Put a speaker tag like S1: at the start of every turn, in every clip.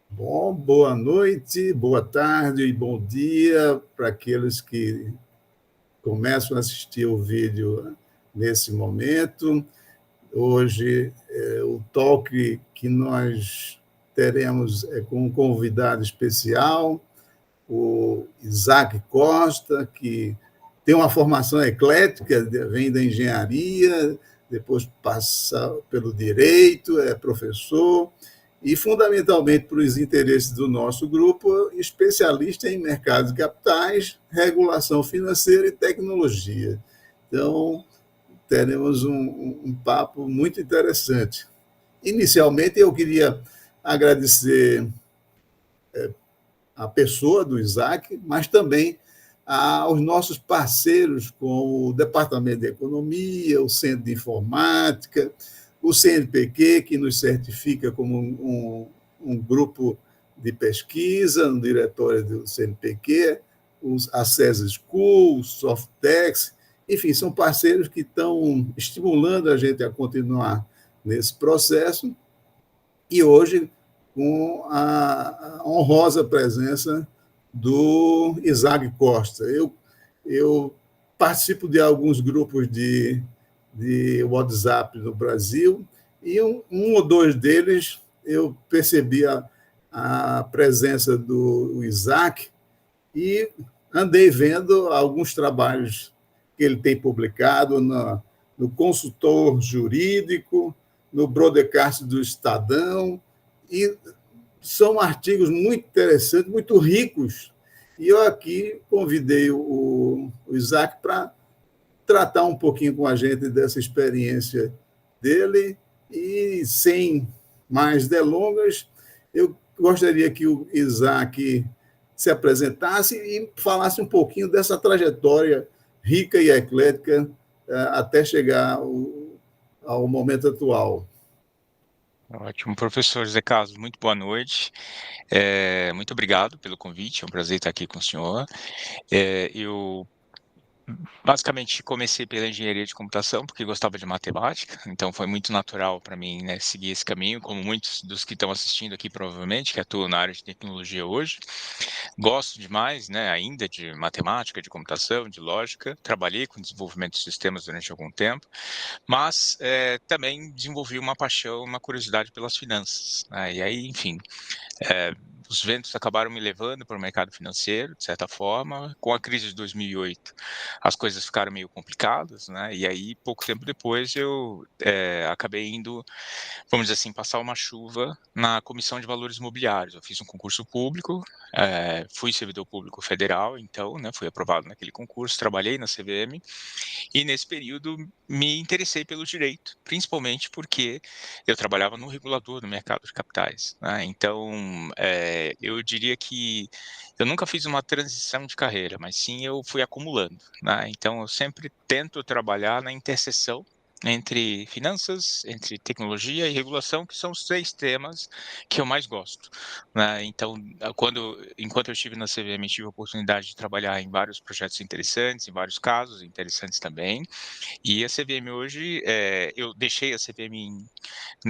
S1: Bom, boa noite, boa tarde e bom dia para aqueles que começam a assistir o vídeo nesse momento. Hoje, o talk que nós teremos é com um convidado especial, o Isaac Costa, que tem uma formação eclética, vem da engenharia, depois passa pelo direito, é professor, e, fundamentalmente, para os interesses do nosso grupo, especialista em mercados de capitais, regulação financeira e tecnologia. Então, teremos um papo muito interessante. Inicialmente, eu queria agradecer a pessoa do Isaac, mas também aos nossos parceiros, como o Departamento de Economia, o Centro de Informática, o CNPq, que nos certifica como um grupo de pesquisa no diretório do CNPq, a CESA School, o Softex, enfim, são parceiros que estão estimulando a gente a continuar nesse processo, e hoje com a honrosa presença do Isaac Costa. Eu participo de alguns grupos de WhatsApp no Brasil, e um ou dois deles eu percebi a presença do Isaac e andei vendo alguns trabalhos que ele tem publicado no Consultor Jurídico, no Broadcast do Estadão, e são artigos muito interessantes, muito ricos. E eu aqui convidei o Isaac para tratar um pouquinho com a gente dessa experiência dele, e, sem mais delongas, eu gostaria que o Isaac se apresentasse e falasse um pouquinho dessa trajetória rica e eclética até chegar ao momento atual.
S2: Ótimo, professor José Carlos, muito boa noite. Muito obrigado pelo convite, é um prazer estar aqui com o senhor. Eu basicamente comecei pela engenharia de computação porque gostava de matemática, então foi muito natural para mim, né, seguir esse caminho, como muitos dos que estão assistindo aqui provavelmente, que atuam na área de tecnologia hoje. Gosto demais, né, ainda de matemática, de computação, de lógica, trabalhei com desenvolvimento de sistemas durante algum tempo, mas também desenvolvi uma paixão, uma curiosidade pelas finanças, né, e aí, enfim, os ventos acabaram me levando para o mercado financeiro, de certa forma. Com a crise de 2008, as coisas ficaram meio complicadas, né? E aí, pouco tempo depois, eu acabei indo, vamos dizer assim, passar uma chuva na Comissão de Valores Imobiliários. Eu fiz um concurso público, fui servidor público federal, então, né, fui aprovado naquele concurso, trabalhei na CVM, e nesse período me interessei pelo direito, principalmente porque eu trabalhava no regulador do mercado de capitais, né? Então, eu diria que eu nunca fiz uma transição de carreira, mas sim eu fui acumulando, né? Então, eu sempre tento trabalhar na interseção entre finanças, entre tecnologia e regulação, que são os 3 temas que eu mais gosto, né? Então, enquanto eu estive na CVM, tive a oportunidade de trabalhar em vários projetos interessantes, em vários casos interessantes também, e a CVM hoje, eu deixei a CVM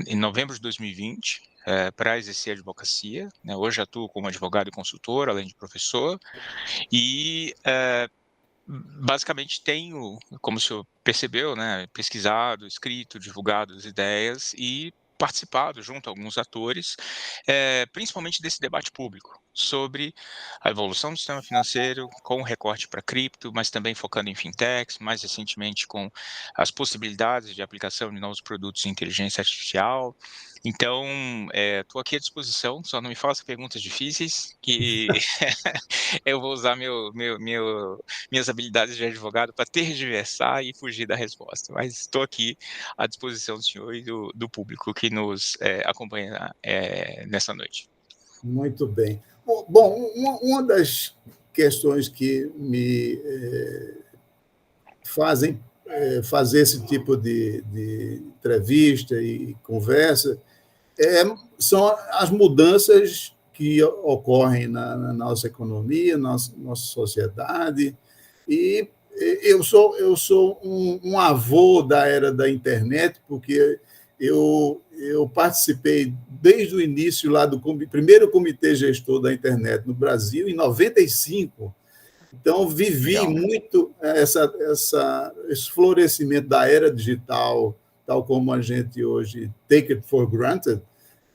S2: em novembro de 2020, para exercer advocacia, né? Hoje atuo como advogado e consultor, além de professor, e basicamente tenho, como o senhor percebeu, né, pesquisado, escrito, divulgado as ideias e participado junto a alguns atores, principalmente desse debate público sobre a evolução do sistema financeiro, com recorte para cripto, mas também focando em fintechs, mais recentemente com as possibilidades de aplicação de novos produtos de inteligência artificial. Então, estou aqui à disposição, só não me faça perguntas difíceis, que eu vou usar minhas habilidades de advogado para tergiversar e fugir da resposta, mas estou aqui à disposição do senhor e do público que nos acompanha nessa noite.
S1: Muito bem. Bom, uma das questões que me fazem fazer esse tipo de entrevista e conversa são as mudanças que ocorrem na nossa economia, na nossa sociedade. E eu sou um avô da era da internet, porque eu participei desde o início lá do primeiro comitê gestor da internet no Brasil, em 95. Então, vivi
S2: Legal.
S1: muito esse florescimento da era digital, tal como a gente hoje take it for granted.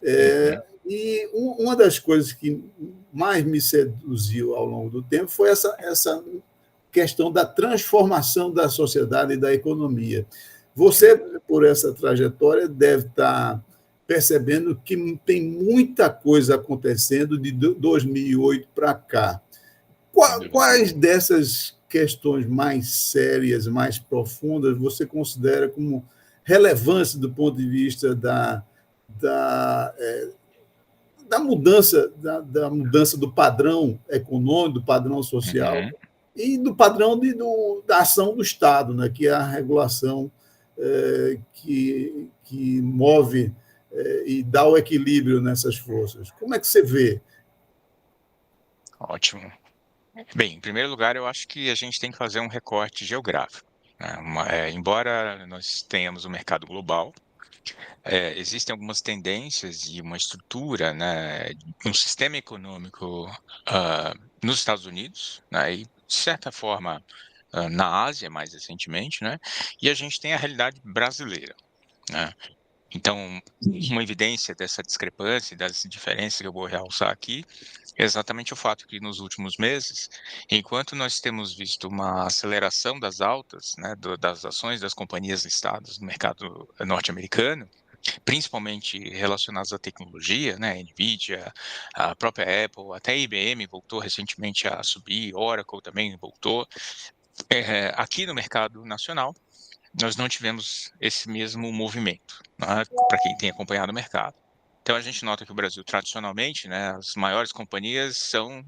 S2: Uhum.
S1: E uma das coisas que mais me seduziu ao longo do tempo foi essa questão da transformação da sociedade e da economia. Você, por essa trajetória, deve estar percebendo que tem muita coisa acontecendo de 2008 para cá.
S2: Sem dúvida.
S1: Quais dessas questões mais sérias, mais profundas, você considera como relevância do ponto de vista da, da mudança, da mudança do padrão econômico, do padrão social
S2: Uhum.
S1: e do padrão da ação do Estado, né, que é a regulação que move e dá o equilíbrio nessas forças. Como é que você vê?
S2: Ótimo. Bem, em primeiro lugar, eu acho que a gente tem que fazer um recorte geográfico, né? Embora nós tenhamos um mercado global, existem algumas tendências e uma estrutura, né, um sistema econômico ah, nos Estados Unidos, né, e, de certa forma, na Ásia, mais recentemente, né, e a gente tem a realidade brasileira, né. Então, uma evidência dessa discrepância e das diferenças que eu vou realçar aqui é exatamente o fato que nos últimos meses, enquanto nós temos visto uma aceleração das altas, né, das ações das companhias listadas no mercado norte-americano, principalmente relacionadas à tecnologia, né, Nvidia, a própria Apple, até a IBM voltou recentemente a subir, Oracle também voltou. Aqui no mercado nacional, nós não tivemos esse mesmo movimento, né, para quem tem acompanhado o mercado. Então a gente nota que o Brasil tradicionalmente, né, as maiores companhias são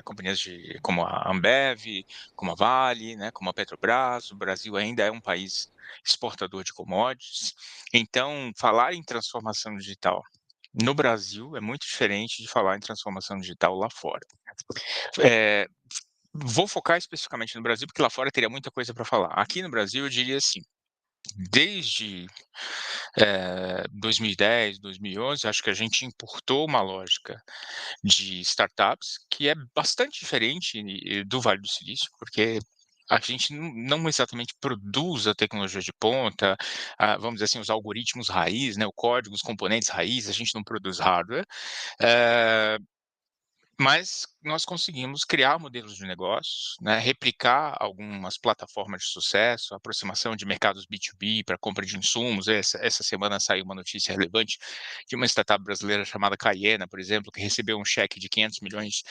S2: companhias como a Ambev, como a Vale, né, como a Petrobras. O Brasil ainda é um país exportador de commodities. Então falar em transformação digital no Brasil é muito diferente de falar em transformação digital lá fora. É, Vou focar especificamente no Brasil, porque lá fora teria muita coisa para falar. Aqui no Brasil, eu diria assim, desde 2010, 2011, acho que a gente importou uma lógica de startups que é bastante diferente do Vale do Silício, porque a gente não exatamente produz a tecnologia de ponta, vamos dizer assim, os algoritmos raiz, né, o código, os componentes raiz, a gente não produz hardware. eh, mas nós conseguimos criar modelos de negócios, né, replicar algumas plataformas de sucesso, aproximação de mercados B2B para compra de insumos. Essa semana saiu uma notícia relevante de uma startup brasileira chamada Caiena, por exemplo, que recebeu um cheque de 500 milhões,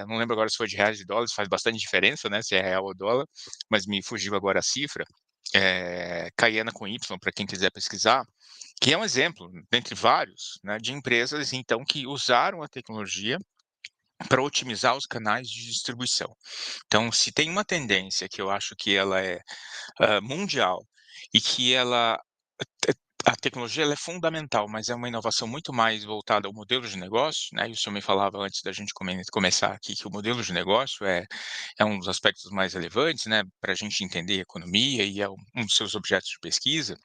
S2: não lembro agora se foi de reais ou de dólares, faz bastante diferença, né, se é real ou dólar, mas me fugiu agora a cifra. Caiena com Y, para quem quiser pesquisar, que é um exemplo, dentre vários, né, de empresas, então, que usaram a tecnologia para otimizar os canais de distribuição. Então, se tem uma tendência que eu acho que ela é mundial e que a tecnologia ela é fundamental, mas é uma inovação muito mais voltada ao modelo de negócio, né? E o senhor me falava antes da gente começar aqui que o modelo de negócio é um dos aspectos mais relevantes, né? Para a gente entender a economia e é um dos seus objetos de pesquisa,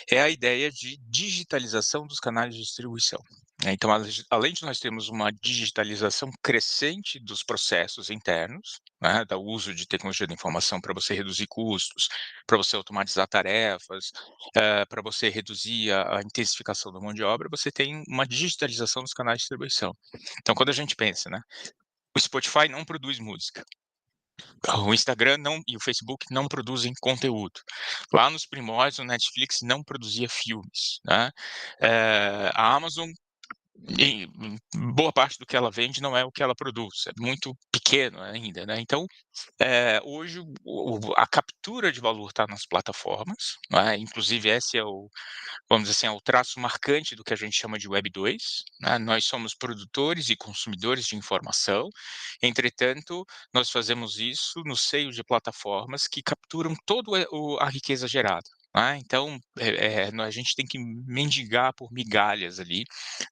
S2: é a ideia de digitalização dos canais de distribuição, né. Então, além de nós termos uma digitalização crescente dos processos internos, né, do uso de tecnologia da informação para você reduzir custos, para você automatizar tarefas, para você reduzir a intensificação da mão de obra, você tem uma digitalização dos canais de distribuição. Então, quando a gente pensa, né, o Spotify não produz música, o Instagram não e o Facebook não produzem conteúdo. Lá nos primórdios, o Netflix não produzia filmes, né. A Amazon, boa parte do que ela vende não é o que ela produz, é muito pequeno ainda, né. Então, hoje a captura de valor está nas plataformas, né, inclusive esse é o vamos dizer assim, é o traço marcante do que a gente chama de Web 2, né? Nós somos produtores e consumidores de informação, entretanto, nós fazemos isso no seio de plataformas que capturam toda a riqueza gerada. Né? Então, a gente tem que mendigar por migalhas ali,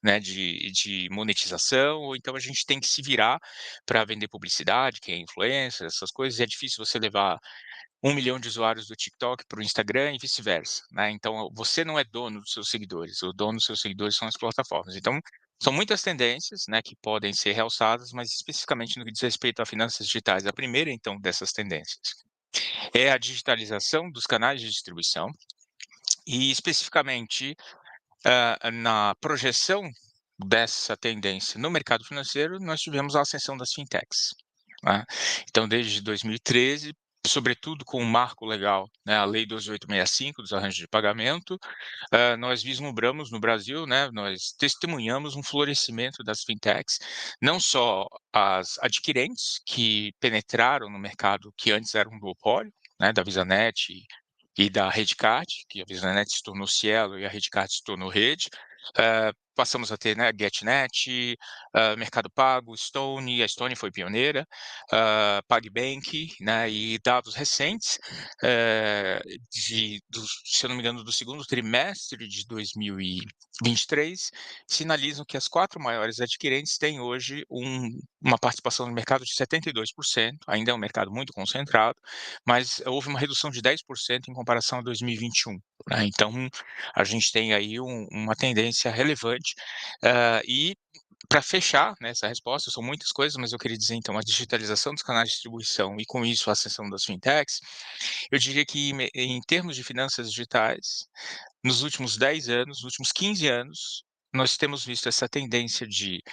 S2: né, de monetização, ou então a gente tem que se virar para vender publicidade, que é influência, essas coisas, e é difícil você levar 1 milhão de usuários do TikTok para o Instagram e vice-versa, né? Então, você não é dono dos seus seguidores, o dono dos seus seguidores são as plataformas. Então, são muitas tendências, né, que podem ser realçadas, mas especificamente no que diz respeito a finanças digitais. A primeira, então, dessas tendências é a digitalização dos canais de distribuição e, especificamente, na projeção dessa tendência no mercado financeiro, nós tivemos a ascensão das fintechs, né? Então, desde 2013, sobretudo com o marco legal, né, a Lei 12.865 dos arranjos de pagamento, nós vislumbramos no Brasil, né, nós testemunhamos um florescimento das fintechs, não só as adquirentes que penetraram no mercado que antes era um duopólio, né, da VisaNet e da Redcard, que a VisaNet se tornou Cielo e a Redcard se tornou Rede. Passamos a ter, né, GetNet, Mercado Pago, Stone, a Stone foi pioneira, PagBank, né, e dados recentes, se eu não me engano, do segundo trimestre de 2023, sinalizam que as 4 maiores adquirentes têm hoje uma participação no mercado de 72%, ainda é um mercado muito concentrado, mas houve uma redução de 10% em comparação a 2021, né? Então, a gente tem aí uma tendência relevante, e para fechar, né, essa resposta, são muitas coisas, mas eu queria dizer, então, a digitalização dos canais de distribuição e, com isso, a ascensão das fintechs, eu diria que, em termos de finanças digitais, nos últimos 10 anos, nos últimos 15 anos, nós temos visto essa tendência de,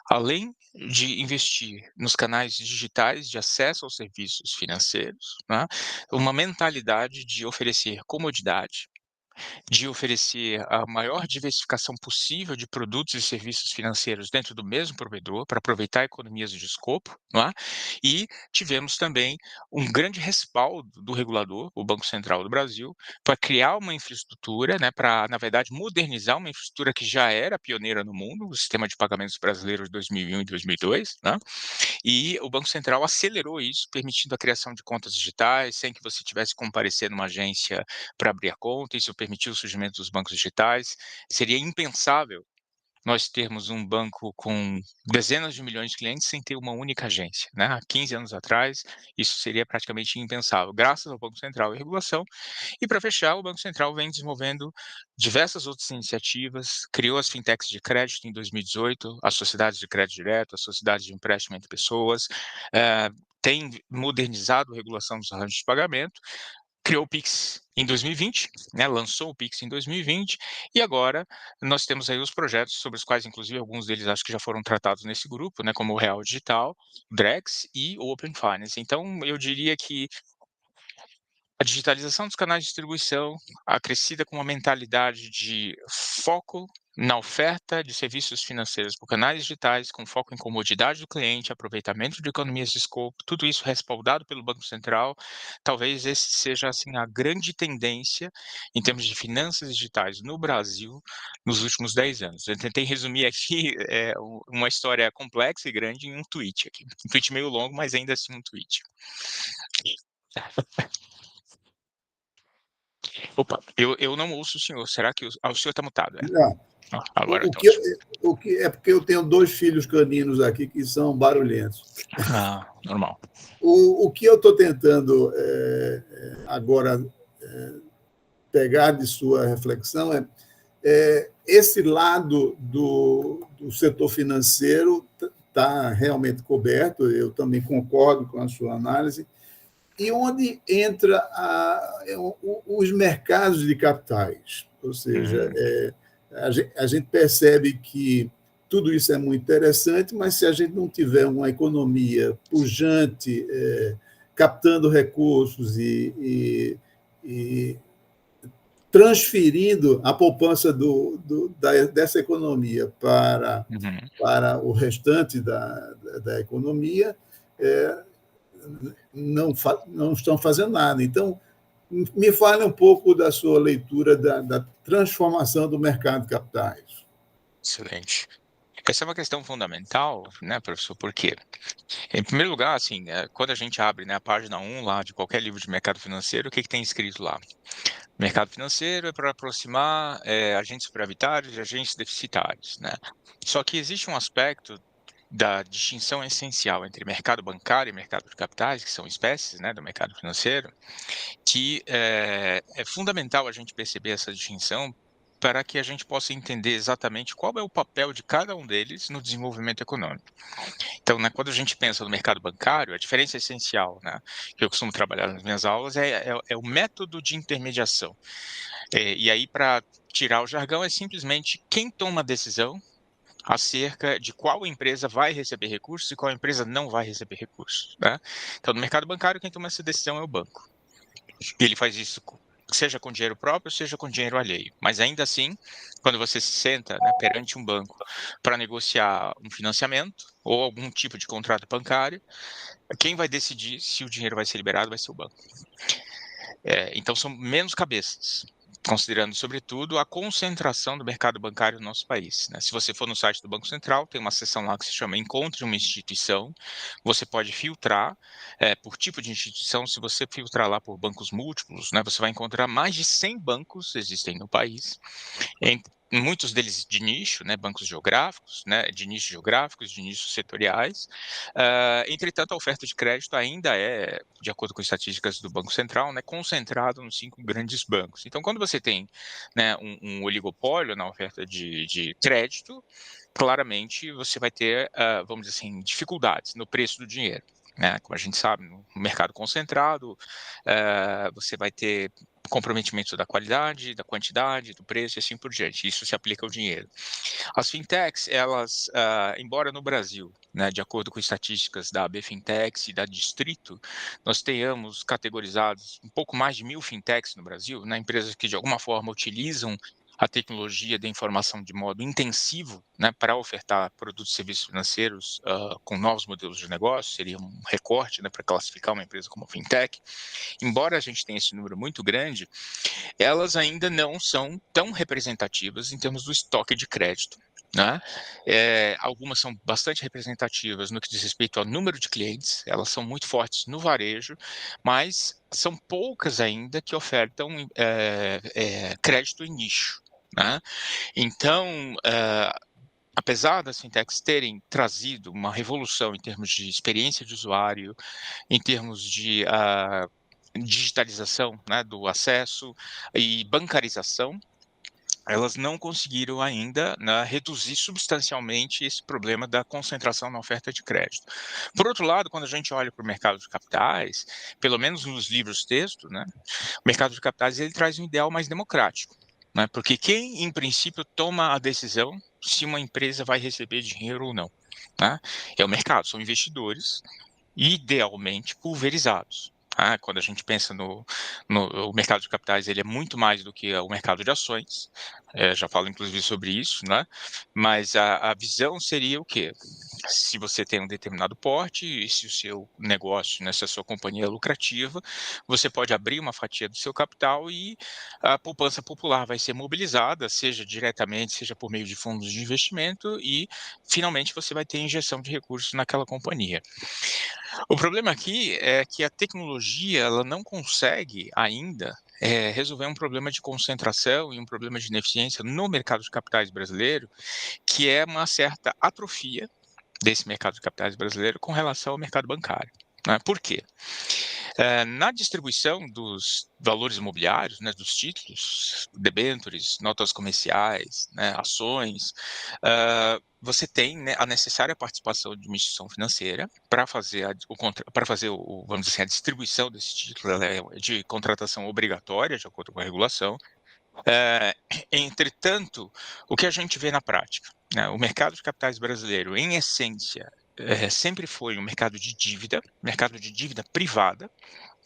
S2: além de investir nos canais digitais de acesso aos serviços financeiros, né, uma mentalidade de oferecer comodidade, de oferecer a maior diversificação possível de produtos e serviços financeiros dentro do mesmo provedor, para aproveitar economias de escopo, não é? E tivemos também um grande respaldo do regulador, o Banco Central do Brasil, para criar uma infraestrutura, né, para, na verdade, modernizar uma infraestrutura que já era pioneira no mundo, o sistema de pagamentos brasileiro de 2001 e 2002, né? E o Banco Central acelerou isso, permitindo a criação de contas digitais, sem que você tivesse que comparecer numa agência para abrir a conta. Isso permitiu o surgimento dos bancos digitais. Seria impensável nós termos um banco com dezenas de milhões de clientes sem ter uma única agência, né? Há 15 anos atrás, isso seria praticamente impensável, graças ao Banco Central e regulação. E, para fechar, o Banco Central vem desenvolvendo diversas outras iniciativas, criou as fintechs de crédito em 2018, as sociedades de crédito direto, as sociedades de empréstimo entre pessoas, tem modernizado a regulação dos arranjos de pagamento, criou o Pix em 2020, né, lançou o Pix em 2020, e agora nós temos aí os projetos sobre os quais, inclusive, alguns deles acho que já foram tratados nesse grupo, né, como o Real Digital, Drex e o Open Finance. Então, eu diria que a digitalização dos canais de distribuição, acrescida com uma mentalidade de foco na oferta de serviços financeiros por canais digitais, com foco em comodidade do cliente, aproveitamento de economias de escopo, tudo isso respaldado pelo Banco Central, talvez esse seja, assim, a grande tendência em termos de finanças digitais no Brasil nos últimos 10 anos. Eu tentei resumir aqui uma história complexa e grande em um tweet aqui. Um tweet meio longo, mas ainda assim um tweet. Opa, eu não ouço o senhor. Será que o senhor está mutado?
S1: Não.
S2: Agora
S1: O, o,
S2: está
S1: que,
S2: ótimo.
S1: o que é porque eu tenho 2 filhos caninos aqui que são barulhentos.
S2: Normal.
S1: O que eu estou tentando agora pegar de sua reflexão é esse lado do setor financeiro está realmente coberto, eu também concordo com a sua análise, e onde entra os mercados de capitais, ou seja, a gente percebe que tudo isso é muito interessante, mas se a gente não tiver uma economia pujante, captando recursos e transferindo a poupança dessa economia para o restante da economia, não estão fazendo nada. Então, me fale um pouco da sua leitura da transformação do mercado de capitais.
S2: Excelente. Essa é uma questão fundamental, né, professor? Por quê? Em primeiro lugar, assim, quando a gente abre, né, a página 1 lá de qualquer livro de mercado financeiro, o que tem escrito lá? Mercado financeiro é para aproximar agentes superavitários de agentes deficitários, né? Só que existe um aspecto da distinção essencial entre mercado bancário e mercado de capitais, que são espécies, né, do mercado financeiro, que é fundamental a gente perceber essa distinção para que a gente possa entender exatamente qual é o papel de cada um deles no desenvolvimento econômico. Então, né, quando a gente pensa no mercado bancário, a diferença essencial, né, que eu costumo trabalhar nas minhas aulas é o método de intermediação. E aí, para tirar o jargão, é simplesmente quem toma a decisão acerca de qual empresa vai receber recursos e qual empresa não vai receber recursos, né? Então, no mercado bancário, quem toma essa decisão é o banco. Ele faz isso seja com dinheiro próprio, seja com dinheiro alheio. Mas ainda assim, quando você se senta, né, perante um banco para negociar um financiamento ou algum tipo de contrato bancário, quem vai decidir se o dinheiro vai ser liberado vai ser o banco. Então são menos cabeças, considerando, sobretudo, a concentração do mercado bancário no nosso país, né? Se você for no site do Banco Central, tem uma seção lá que se chama Encontre uma Instituição. Você pode filtrar por tipo de instituição. Se você filtrar lá por bancos múltiplos, né, você vai encontrar mais de 100 bancos existem no país, muitos deles de nicho, né, bancos geográficos, né, de nichos geográficos, de nichos setoriais. Entretanto, a oferta de crédito ainda é, de acordo com estatísticas do Banco Central, né, concentrada nos 5 grandes bancos. Então, quando você tem, né, um oligopólio na oferta de crédito, claramente você vai ter, vamos dizer assim, dificuldades no preço do dinheiro. Né? Como a gente sabe, no mercado concentrado, você vai ter comprometimento da qualidade, da quantidade, do preço e assim por diante. Isso se aplica ao dinheiro. As fintechs, elas, embora no Brasil, né, de acordo com estatísticas da AB Fintechs e da Distrito, nós tenhamos categorizados um pouco mais de 1.000 fintechs no Brasil, né, empresas que de alguma forma utilizam a tecnologia da informação de modo intensivo, né, para ofertar produtos e serviços financeiros com novos modelos de negócio, seria um recorte, né, para classificar uma empresa como fintech. Embora a gente tenha esse número muito grande, elas ainda não são tão representativas em termos do estoque de crédito. Né? Algumas são bastante representativas no que diz respeito ao número de clientes, elas são muito fortes no varejo, mas são poucas ainda que ofertam crédito em nicho. Né? Então, apesar das fintechs terem trazido uma revolução em termos de experiência de usuário, em termos de digitalização, né, do acesso e bancarização, elas não conseguiram ainda, né, reduzir substancialmente esse problema da concentração na oferta de crédito. Por outro lado, quando a gente olha para o mercado de capitais, pelo menos nos livros-texto, né, o mercado de capitais ele traz um ideal mais democrático, né, porque quem, em princípio, toma a decisão se uma empresa vai receber dinheiro ou não, né, é o mercado, são investidores, idealmente pulverizados. Quando a gente pensa o mercado de capitais, ele é muito mais do que o mercado de ações, já falo inclusive sobre isso, né? Mas a visão seria o quê? Se você tem um determinado porte e se o seu negócio, né, se a sua companhia é lucrativa, você pode abrir uma fatia do seu capital e a poupança popular vai ser mobilizada, seja diretamente, seja por meio de fundos de investimento e, finalmente, você vai ter injeção de recursos naquela companhia. O problema aqui é que a tecnologia ela não consegue ainda resolver um problema de concentração e um problema de ineficiência no mercado de capitais brasileiro, que é uma certa atrofia desse mercado de capitais brasileiro com relação ao mercado bancário. Né? Por quê? Na distribuição dos valores imobiliários, né, dos títulos, debêntures, notas comerciais, né, ações, você tem, né, a necessária participação de uma instituição financeira para fazer, vamos dizer assim, a distribuição desse título, ela é de contratação obrigatória, de acordo com a regulação. Entretanto, o que a gente vê na prática? Né, o mercado de capitais brasileiro, em essência, sempre foi um mercado de dívida privada.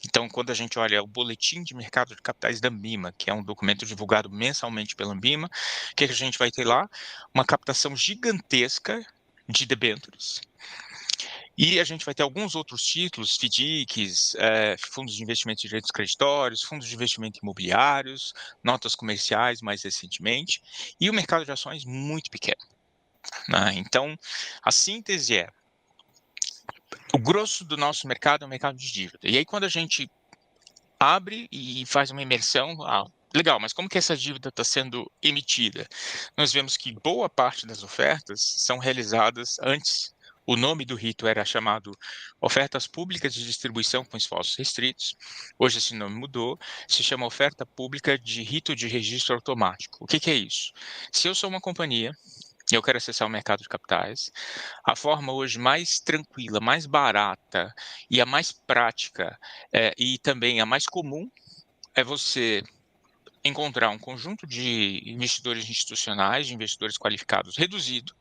S2: Então, quando a gente olha o boletim de mercado de capitais da Ambima, que é um documento divulgado mensalmente pela Ambima, o que a gente vai ter lá? Uma captação gigantesca de debêntures. E a gente vai ter alguns outros títulos, FDICs, fundos de investimento de direitos creditórios, fundos de investimento imobiliários, notas comerciais mais recentemente, e o mercado de ações muito pequeno. Né? Então, a síntese é, o grosso do nosso mercado é o mercado de dívida. E aí, quando a gente abre e faz uma imersão, legal, mas como que essa dívida está sendo emitida? Nós vemos que boa parte das ofertas são realizadas antes O nome do rito era chamado Ofertas Públicas de Distribuição com Esforços Restritos. Hoje esse nome mudou, se chama Oferta Pública de Rito de Registro Automático. O que é isso? Se eu sou uma companhia e eu quero acessar o mercado de capitais, a forma hoje mais tranquila, mais barata e a mais prática e também a mais comum é você encontrar um conjunto de investidores institucionais, de investidores qualificados reduzido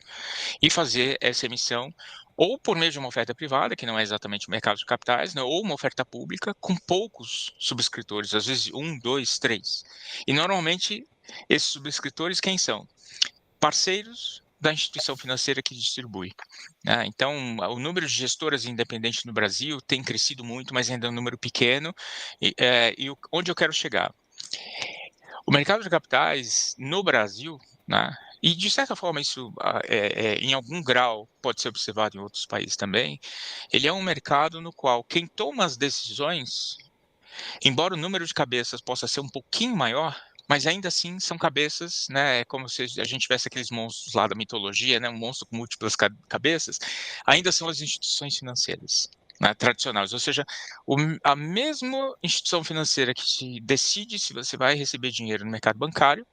S2: e fazer essa emissão ou por meio de uma oferta privada, que não é exatamente o mercado de capitais, né, ou uma oferta pública com poucos subscritores, às vezes 1, 2, 3. E normalmente esses subscritores quem são? Parceiros da instituição financeira que distribui. Né? Então, o número de gestoras independentes no Brasil tem crescido muito, mas ainda é um número pequeno. E onde eu quero chegar? O mercado de capitais no Brasil, né, e de certa forma isso em algum grau pode ser observado em outros países também, ele é um mercado no qual quem toma as decisões, embora o número de cabeças possa ser um pouquinho maior, mas ainda assim são cabeças, né, é como se a gente tivesse aqueles monstros lá da mitologia, né, um monstro com múltiplas cabeças, ainda são as instituições financeiras. Né, tradicionais, ou seja, a mesma instituição financeira que decide se você vai receber dinheiro no mercado bancário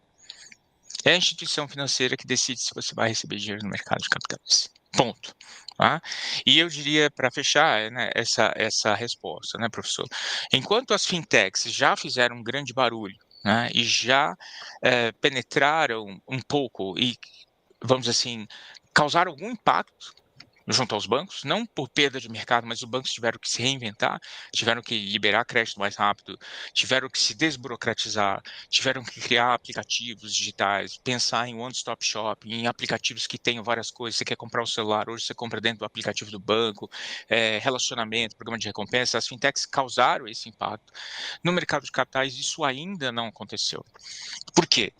S2: é a instituição financeira que decide se você vai receber dinheiro no mercado de capitais. Ponto. Tá? E eu diria, para fechar né, essa resposta, né, professor, enquanto as fintechs já fizeram um grande barulho né, e já penetraram um pouco e, vamos dizer assim, causaram algum impacto junto aos bancos, não por perda de mercado, mas os bancos tiveram que se reinventar, tiveram que liberar crédito mais rápido, tiveram que se desburocratizar, tiveram que criar aplicativos digitais, pensar em one-stop shop, em aplicativos que tenham várias coisas. Você quer comprar um celular, hoje você compra dentro do aplicativo do banco, relacionamento, programa de recompensa. As fintechs causaram esse impacto. No mercado de capitais, isso ainda não aconteceu. Por quê?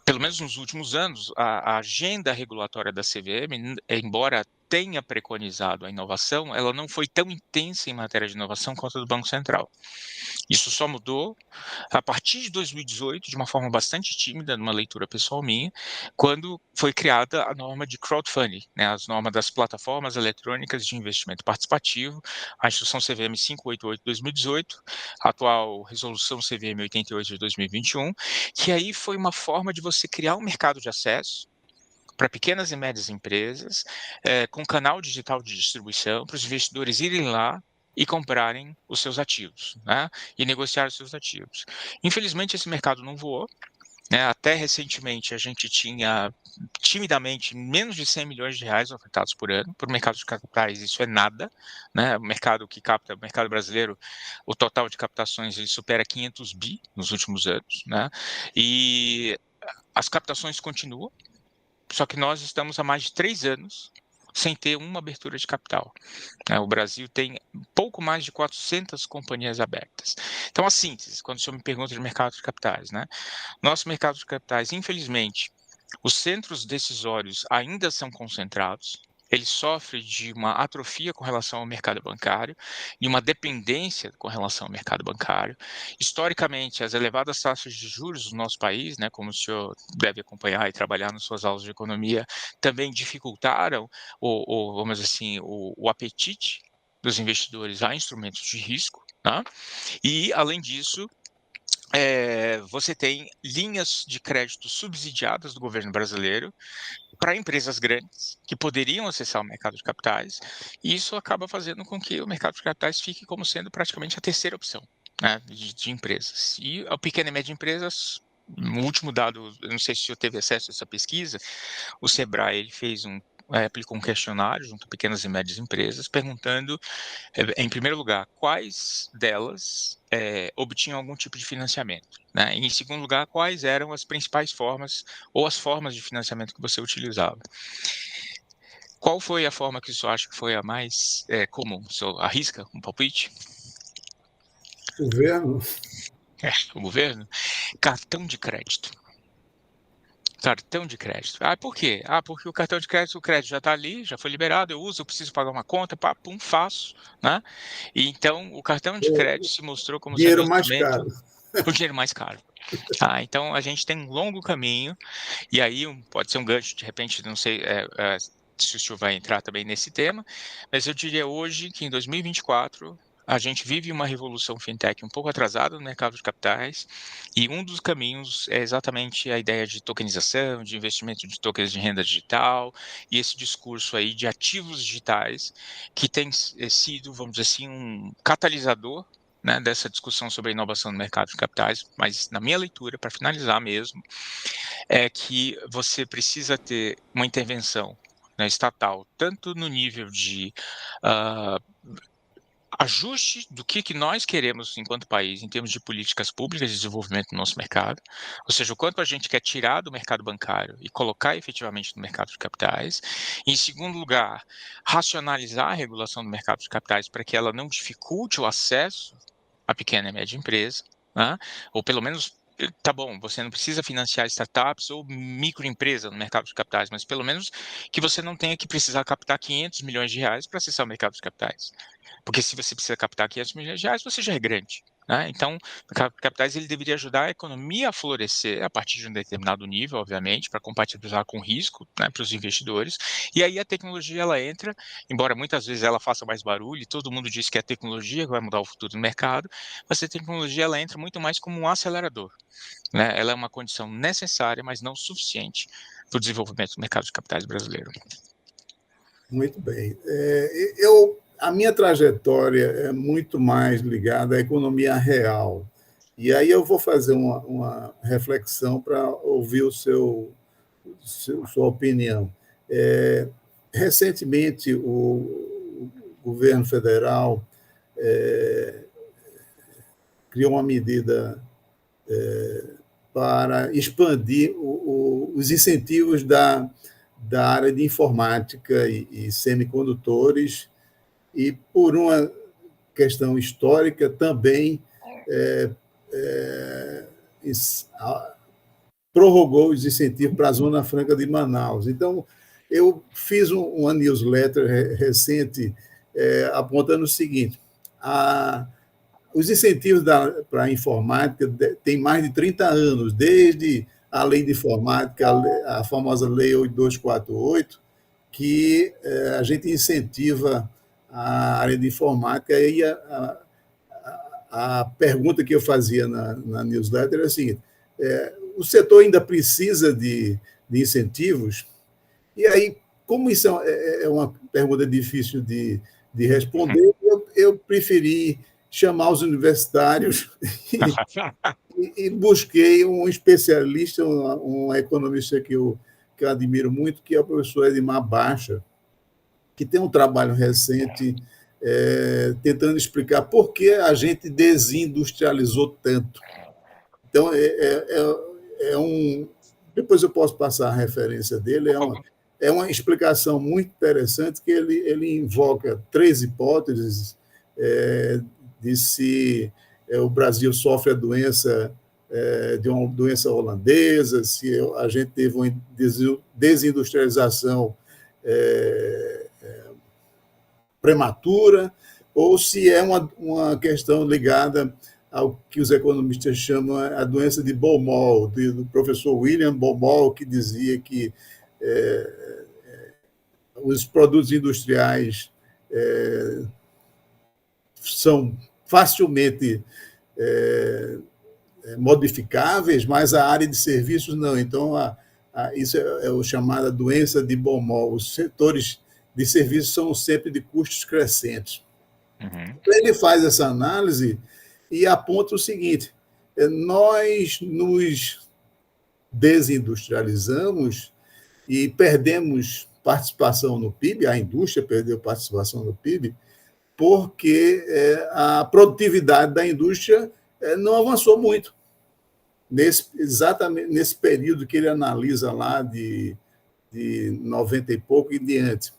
S2: Pelo menos nos últimos anos, a agenda regulatória da CVM, embora tenha preconizado a inovação, ela não foi tão intensa em matéria de inovação quanto a do Banco Central. Isso só mudou a partir de 2018, de uma forma bastante tímida, numa leitura pessoal minha, quando foi criada a norma de crowdfunding, né, as normas das plataformas eletrônicas de investimento participativo, a instrução CVM 588/2018, a atual resolução CVM 88 de 2021, que aí foi uma forma de você criar um mercado de acesso para pequenas e médias empresas, com canal digital de distribuição, para os investidores irem lá e comprarem os seus ativos, né, e negociar os seus ativos. Infelizmente, esse mercado não voou. Né, até recentemente, a gente tinha, timidamente, menos de 100 milhões de reais ofertados por ano. Para o mercado de capitais, isso é nada. Né, o mercado que capta, o mercado brasileiro, o total de captações ele supera 500 bi nos últimos anos. Né, e as captações continuam. Só que nós estamos há mais de 3 anos sem ter uma abertura de capital. O Brasil tem pouco mais de 400 companhias abertas. Então, a síntese, quando o senhor me pergunta de mercado de capitais, né? Nosso mercado de capitais, infelizmente, os centros decisórios ainda são concentrados, ele sofre de uma atrofia com relação ao mercado bancário e uma dependência com relação ao mercado bancário. Historicamente, as elevadas taxas de juros do nosso país, né, como o senhor deve acompanhar e trabalhar nas suas aulas de economia, também dificultaram, vamos dizer assim, o apetite dos investidores a instrumentos de risco. Tá? E, além disso, você tem linhas de crédito subsidiadas do governo brasileiro para empresas grandes que poderiam acessar o mercado de capitais, e isso acaba fazendo com que o mercado de capitais fique como sendo praticamente a terceira opção né, de empresas. E a pequena e média empresas, no último dado, eu não sei se o senhor teve acesso a essa pesquisa, o Sebrae ele fez aplicou um questionário junto a pequenas e médias empresas, perguntando, em primeiro lugar, quais delas obtinham algum tipo de financiamento. Né? E, em segundo lugar, quais eram as principais formas ou as formas de financiamento que você utilizava. Qual foi a forma que o senhor acha que foi a mais comum? O senhor arrisca um palpite?
S1: Governo.
S2: O governo? Cartão de crédito. Cartão de crédito. Ah, por quê? Ah, porque o cartão de crédito, o crédito já está ali, já foi liberado, eu uso, eu preciso pagar uma conta, pá, pum, faço, né? E então, o cartão de crédito se mostrou como sendo um
S1: Dinheiro mais
S2: instrumento,
S1: caro.
S2: o dinheiro mais caro. Então, a gente tem um longo caminho, e aí pode ser um gancho, de repente, não sei, se o senhor vai entrar também nesse tema, mas eu diria hoje que em 2024 a gente vive uma revolução fintech um pouco atrasada no mercado de capitais, e um dos caminhos é exatamente a ideia de tokenização, de investimento de tokens de renda digital, e esse discurso aí de ativos digitais, que tem sido, vamos dizer assim, um catalisador, né, dessa discussão sobre a inovação no mercado de capitais. Mas na minha leitura, para finalizar mesmo, é que você precisa ter uma intervenção, né, estatal, tanto no nível de ah, ajuste do que nós queremos enquanto país em termos de políticas públicas de desenvolvimento do nosso mercado, ou seja, o quanto a gente quer tirar do mercado bancário e colocar efetivamente no mercado de capitais. Em segundo lugar, racionalizar a regulação do mercado de capitais para que ela não dificulte o acesso à pequena e média empresa, né? Ou pelo menos, tá bom, você não precisa financiar startups ou microempresa no mercado de capitais, mas pelo menos que você não tenha que precisar captar 500 milhões de reais para acessar o mercado de capitais. Porque se você precisa captar 500 milhões de reais, você já é grande, né? Então, o mercado de capitais ele deveria ajudar a economia a florescer a partir de um determinado nível, obviamente, para compatibilizar com o risco, né, para os investidores. E aí a tecnologia ela entra, embora muitas vezes ela faça mais barulho, e todo mundo diz que é a tecnologia que vai mudar o futuro do mercado, mas a tecnologia ela entra muito mais como um acelerador, né? Ela é uma condição necessária, mas não suficiente para o desenvolvimento do mercado de capitais brasileiro.
S1: Muito bem. A minha trajetória é muito mais ligada à economia real. E aí eu vou fazer uma reflexão para ouvir sua opinião. Recentemente, o governo federal criou uma medida para expandir os incentivos da área de informática e semicondutores, e por uma questão histórica também prorrogou os incentivos para a Zona Franca de Manaus. Então, eu fiz uma newsletter recente apontando o seguinte: os incentivos para a informática têm mais de 30 anos, desde a lei de informática, a famosa Lei 8248, que a gente incentiva a área de informática. E a pergunta que eu fazia na newsletter era a seguinte: o setor ainda precisa de incentivos? E aí, como isso é uma pergunta difícil de responder, eu preferi chamar os universitários e busquei um especialista, um economista que eu admiro muito, que é o professor Edmar Baixa, que tem um trabalho recente tentando explicar por que a gente desindustrializou tanto. Então, depois eu posso passar a referência dele, é uma explicação muito interessante, que ele invoca 3 hipóteses de se o Brasil sofre a doença de uma doença holandesa, se a gente teve uma desindustrialização prematura, ou se é uma questão ligada ao que os economistas chamam a doença de Baumol, do professor William Baumol, que dizia que os produtos industriais são facilmente modificáveis, mas a área de serviços não. Então, isso é o chamada doença de Baumol. Os setores de serviços são sempre de custos crescentes. Então, ele faz essa análise e aponta o seguinte: nós nos desindustrializamos e perdemos participação no PIB, a indústria perdeu participação no PIB, porque a produtividade da indústria não avançou muito. Exatamente nesse período que ele analisa lá de 90 e pouco em diante.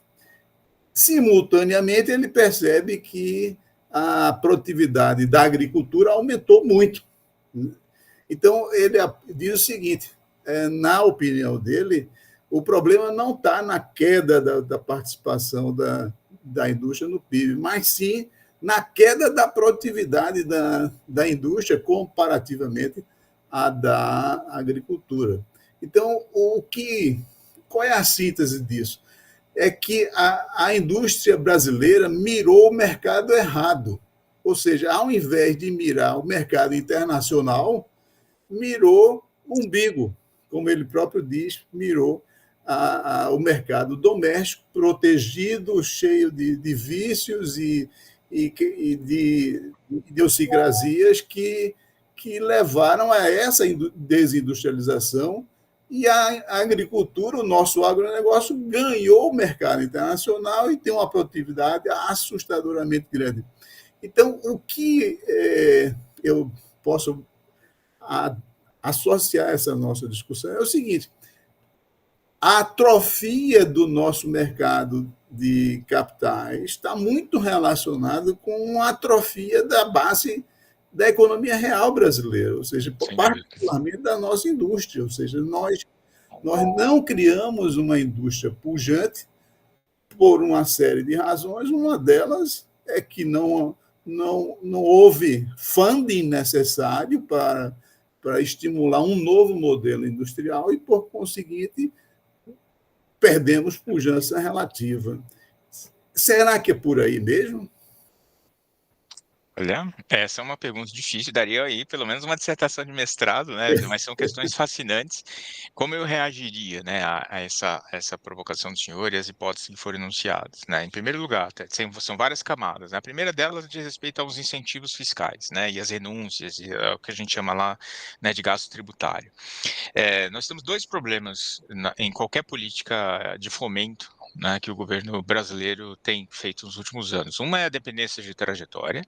S1: Simultaneamente, ele percebe que a produtividade da agricultura aumentou muito. Então, ele diz o seguinte: na opinião dele, o problema não está na queda da participação da indústria no PIB, mas sim na queda da produtividade da indústria comparativamente à da agricultura. Então, qual é a síntese disso? é que a indústria brasileira mirou o mercado errado. Ou seja, ao invés de mirar o mercado internacional, mirou o umbigo, como ele próprio diz, mirou o mercado doméstico, protegido, cheio de vícios e de idiosincrasias que levaram a essa desindustrialização. E a agricultura, o nosso agronegócio, ganhou o mercado internacional e tem uma produtividade assustadoramente grande. Então, o que eu posso associar essa nossa discussão é o seguinte: a atrofia do nosso mercado de capitais está muito relacionada com a atrofia da base da economia real brasileira, ou seja, particularmente da nossa indústria. Ou seja, nós não criamos uma indústria pujante por uma série de razões. Uma delas é que não houve funding necessário para estimular um novo modelo industrial e, por conseguinte, perdemos pujança relativa. Será que é por aí mesmo?
S2: Olha, essa é uma pergunta difícil, daria aí pelo menos uma dissertação de mestrado, né? Mas são questões fascinantes. Como eu reagiria, né, a essa provocação do senhor e as hipóteses que foram enunciadas, né? Em primeiro lugar, são várias camadas, né? A primeira delas diz respeito aos incentivos fiscais, né? E as renúncias, e o que a gente chama lá, né, de gasto tributário. Nós temos dois problemas em qualquer política de fomento, né, que o governo brasileiro tem feito nos últimos anos. Uma é a dependência de trajetória,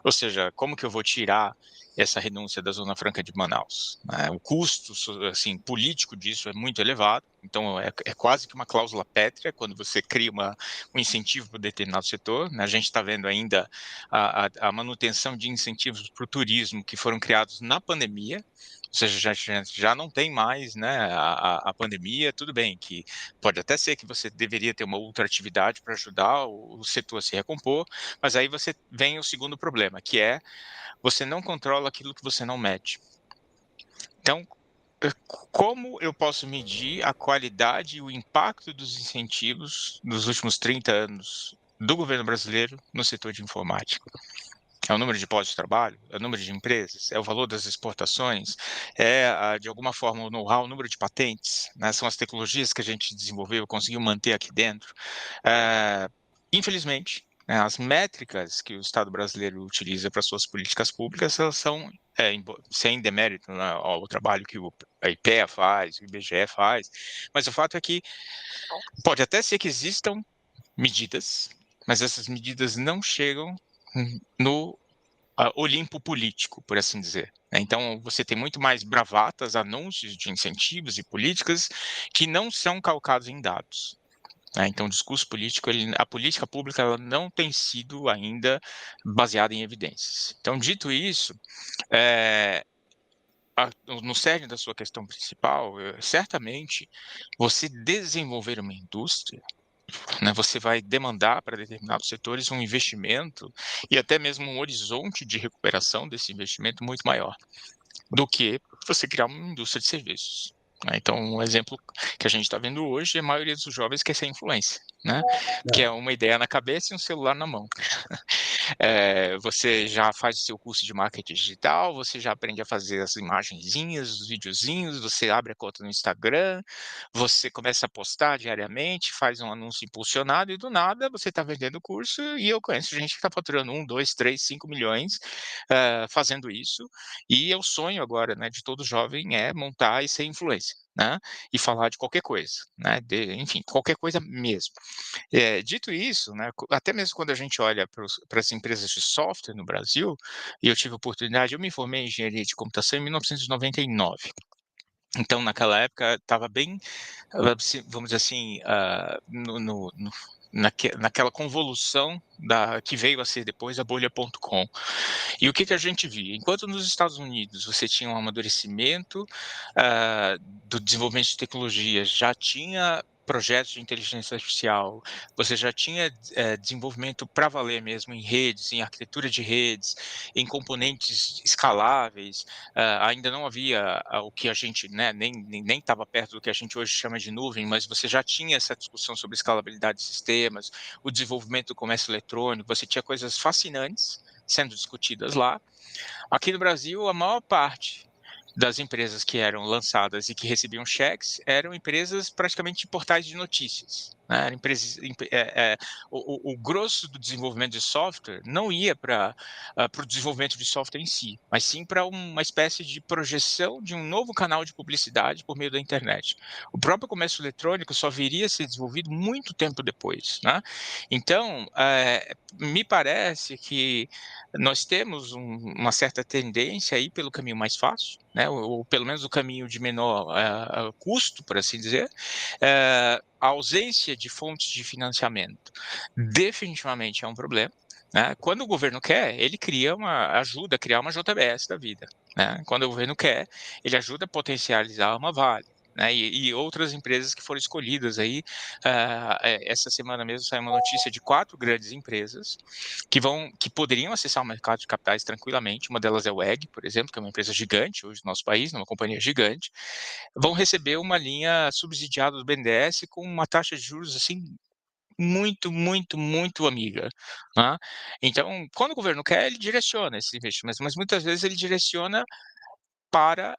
S2: ou seja, como que eu vou tirar essa renúncia da Zona Franca de Manaus? Né? O custo, assim, político disso é muito elevado, então é quase que uma cláusula pétrea quando você cria um incentivo para um determinado setor. Né? A gente está vendo ainda a manutenção de incentivos para o turismo que foram criados na pandemia, ou seja, já não tem mais, né, a pandemia. Tudo bem que pode até ser que você deveria ter uma outra atividade para ajudar o setor a se recompor, mas aí você vem o segundo problema, que é você não controla aquilo que você não mede. Então, como eu posso medir a qualidade e o impacto dos incentivos dos últimos 30 anos do governo brasileiro no setor de informática? É o número de postos de trabalho? É o número de empresas? É o valor das exportações? De alguma forma, o know-how, o número de patentes? Né? São as tecnologias que a gente desenvolveu, conseguiu manter aqui dentro. Infelizmente, né, as métricas que o Estado brasileiro utiliza para suas políticas públicas, elas são, sem demérito, né, ao trabalho que a IPEA faz, o IBGE faz, mas o fato é que pode até ser que existam medidas, mas essas medidas não chegam no Olimpo político, por assim dizer. Então, você tem muito mais bravatas, anúncios de incentivos e políticas que não são calcados em dados. Então, o discurso político, a política pública, ela não tem sido ainda baseada em evidências. Então, dito isso, no cerne da sua questão principal, certamente, você desenvolver uma indústria, né, você vai demandar para determinados setores um investimento e até mesmo um horizonte de recuperação desse investimento muito maior do que você criar uma indústria de serviços. Então, um exemplo que a gente está vendo hoje é a maioria dos jovens quer ser influencer, né? Que é uma ideia na cabeça e um celular na mão. Você já faz o seu curso de marketing digital, você já aprende a fazer as imagenzinhas, os videozinhos, você abre a conta no Instagram, você começa a postar diariamente, faz um anúncio impulsionado e do nada você está vendendo o curso. E eu conheço gente que está faturando 1, 2, 3, 5 milhões fazendo isso. E o sonho agora, né, de todo jovem é montar e ser influencer, né? E falar de qualquer coisa, né? Enfim, qualquer coisa mesmo. Dito isso, né, até mesmo quando a gente olha para as empresas de software no Brasil, e eu tive a oportunidade, eu me formei em engenharia de computação em 1999. Então, naquela época, estava bem, vamos dizer assim, naquela convolução que veio a ser depois a bolha.com. E o que a gente via? Enquanto nos Estados Unidos você tinha um amadurecimento do desenvolvimento de tecnologias, já tinha projetos de inteligência artificial, você já tinha desenvolvimento para valer mesmo em redes, em arquitetura de redes, em componentes escaláveis. Ainda não havia o que a gente, né, nem estava perto do que a gente hoje chama de nuvem, mas você já tinha essa discussão sobre escalabilidade de sistemas, o desenvolvimento do comércio eletrônico, você tinha coisas fascinantes sendo discutidas lá. Aqui no Brasil, a maior parte das empresas que eram lançadas e que recebiam cheques eram empresas praticamente de portais de notícias, né? Eram empresas, o grosso do desenvolvimento de software não ia para o desenvolvimento de software em si, mas sim para uma espécie de projeção de um novo canal de publicidade por meio da internet. O próprio comércio eletrônico só viria a ser desenvolvido muito tempo depois, né? Então, me parece que nós temos uma certa tendência aí pelo caminho mais fácil, né, ou pelo menos o caminho de menor custo, por assim dizer. A ausência de fontes de financiamento definitivamente é um problema. Né? Quando o governo quer, ele ajuda a criar uma JBS da vida. Né? Quando o governo quer, ele ajuda a potencializar uma Vale. Né, e outras empresas que foram escolhidas aí. Essa semana mesmo saiu uma notícia de 4 grandes empresas que poderiam acessar o mercado de capitais tranquilamente. Uma delas é o EG, por exemplo, que é uma empresa gigante hoje no nosso país, uma companhia gigante, vão receber uma linha subsidiada do BNDES com uma taxa de juros assim muito, muito, muito amiga. Né? Então, quando o governo quer, ele direciona esses investimentos, mas muitas vezes ele direciona para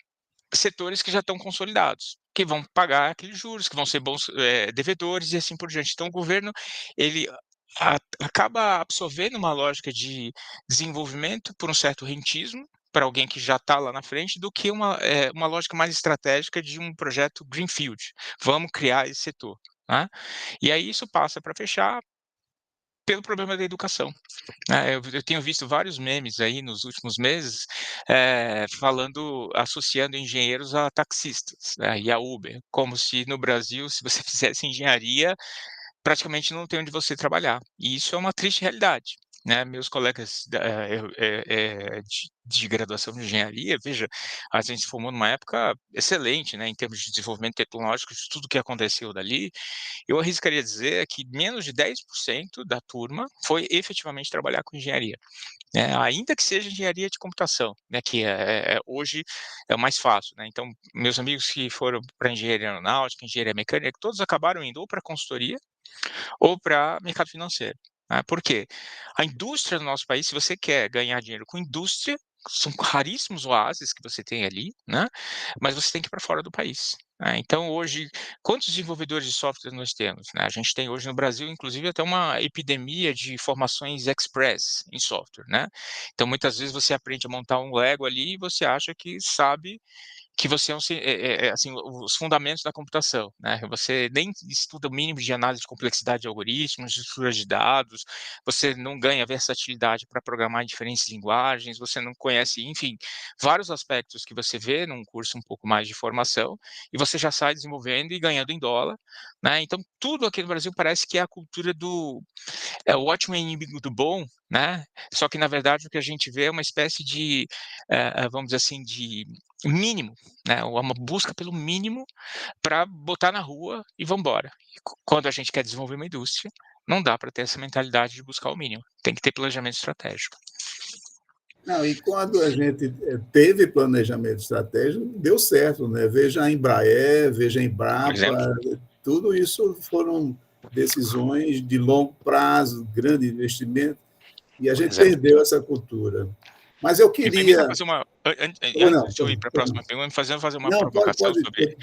S2: setores que já estão consolidados, que vão pagar aqueles juros, que vão ser bons devedores e assim por diante. Então, o governo ele acaba absorvendo uma lógica de desenvolvimento por um certo rentismo para alguém que já está lá na frente, do que uma lógica mais estratégica de um projeto greenfield. Vamos criar esse setor. Né? E aí isso passa para fechar pelo problema da educação. Eu tenho visto vários memes aí nos últimos meses, associando engenheiros a taxistas, né, e a Uber, como se no Brasil, se você fizesse engenharia, praticamente não tem onde você trabalhar. E isso é uma triste realidade. Né? Meus colegas de graduação de engenharia, veja, a gente se formou numa época excelente, né, em termos de desenvolvimento tecnológico, de tudo que aconteceu dali. Eu arriscaria dizer que menos de 10% da turma foi efetivamente trabalhar com engenharia, né, ainda que seja engenharia de computação, né, que hoje é o mais fácil. Né? Então, meus amigos que foram para engenharia aeronáutica, engenharia mecânica, todos acabaram indo ou para consultoria ou para mercado financeiro. Né? Por quê? A indústria do nosso país, se você quer ganhar dinheiro com indústria, são raríssimos oásis que você tem ali, né? Mas você tem que ir para fora do país. Né? Então, hoje, quantos desenvolvedores de software nós temos? Né? A gente tem hoje no Brasil, inclusive, até uma epidemia de formações express em software. Né? Então, muitas vezes você aprende a montar um Lego ali e você acha que sabe que você assim, os fundamentos da computação, né? Você nem estuda o mínimo de análise de complexidade de algoritmos, de estrutura de dados, você não ganha versatilidade para programar em diferentes linguagens, você não conhece, enfim, vários aspectos que você vê num curso um pouco mais de formação, e você já sai desenvolvendo e ganhando em dólar, né? Então, tudo aqui no Brasil parece que é a cultura o ótimo é inimigo do bom, né? Só que, na verdade, o que a gente vê é uma espécie de, vamos dizer assim, de mínimo, né? Uma busca pelo mínimo para botar na rua e vamos embora. Quando a gente quer desenvolver uma indústria, não dá para ter essa mentalidade de buscar o mínimo. Tem que ter planejamento estratégico.
S1: Não, e quando a gente teve planejamento estratégico, deu certo, né? Veja a Embraer, veja a Embrapa, tudo isso foram decisões de longo prazo, grande investimento, e a gente perdeu essa cultura. Mas eu
S2: Me permita
S1: queria...
S2: fazer uma.
S1: Não,
S2: Antes de eu ir para a próxima pergunta, fazer uma
S1: não,
S2: provocação
S1: pode.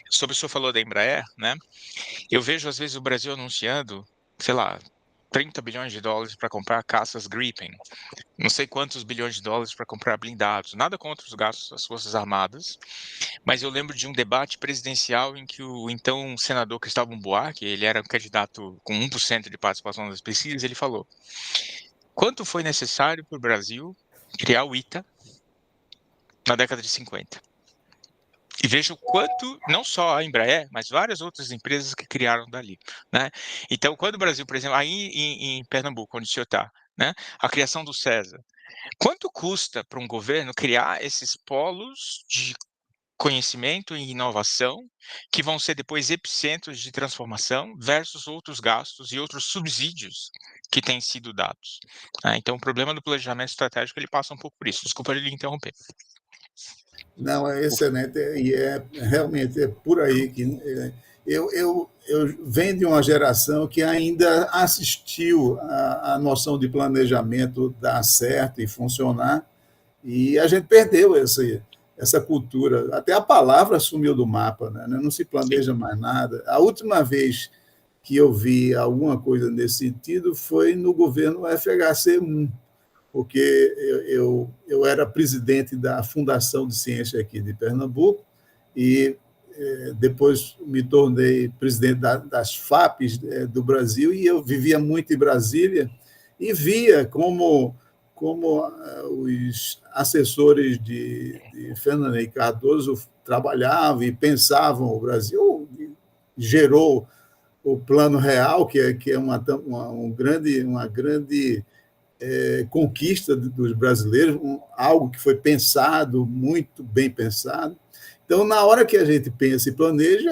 S2: sobre o senhor falou da Embraer, né? Eu vejo, às vezes, o Brasil anunciando, sei lá, 30 bilhões de dólares para comprar caças Gripen, não sei quantos bilhões de dólares para comprar blindados, nada contra os gastos das Forças Armadas, mas eu lembro de um debate presidencial em que o então senador Cristóvão Buarque, ele era um candidato com 1% de participação nas pesquisas, ele falou: quanto foi necessário para o Brasil criar o ITA na década de 50? E veja o quanto, não só a Embraer, mas várias outras empresas que criaram dali. Né? Então, quando o Brasil, por exemplo, aí em Pernambuco, onde o senhor está, né? A criação do César, quanto custa para um governo criar esses polos de conhecimento e inovação, que vão ser depois epicentros de transformação, versus outros gastos e outros subsídios que têm sido dados. Então, o problema do planejamento estratégico ele passa um pouco por isso. Desculpa lhe interromper.
S1: Não, é excelente, e realmente é por aí que eu venho de uma geração que ainda assistiu a noção de planejamento dar certo e funcionar, e a gente perdeu essa cultura. Até a palavra sumiu do mapa, né? Não se planeja mais nada. A última vez que eu vi alguma coisa nesse sentido foi no governo FHC-1, porque eu era presidente da Fundação de Ciência aqui de Pernambuco e depois me tornei presidente das FAPES do Brasil e eu vivia muito em Brasília e via como os assessores de Fernando Henrique Cardoso trabalhavam e pensavam. O Brasil gerou o Plano Real, que é uma grande conquista dos brasileiros, algo que foi pensado, muito bem pensado. Então, na hora que a gente pensa e planeja,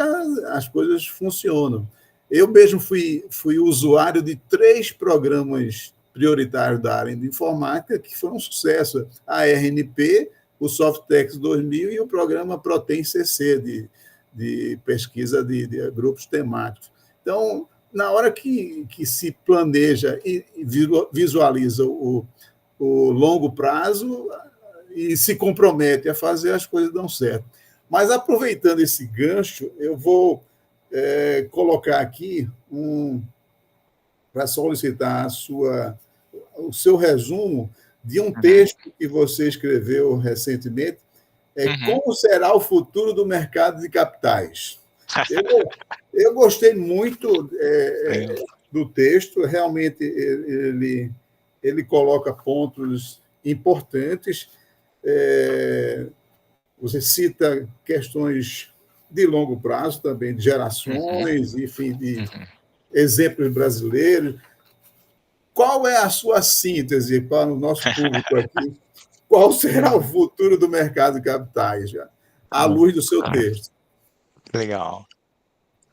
S1: as coisas funcionam. Eu mesmo fui usuário de 3 programas prioritários da área de informática que foram um sucesso: a RNP, o Softex 2000 e o programa Protem CC, de pesquisa de grupos temáticos. Então, na hora que se planeja e visualiza o longo prazo e se compromete a fazer, as coisas dão certo. Mas, aproveitando esse gancho, eu vou colocar aqui para solicitar o seu resumo de um texto que você escreveu recentemente, Como será o futuro do mercado de capitais? Eu gostei muito do texto, realmente ele coloca pontos importantes, você cita questões de longo prazo também, de gerações, enfim, de exemplos brasileiros. Qual é a sua síntese para o nosso público aqui? Qual será o futuro do mercado de capitais, já, à luz do seu texto?
S2: Legal.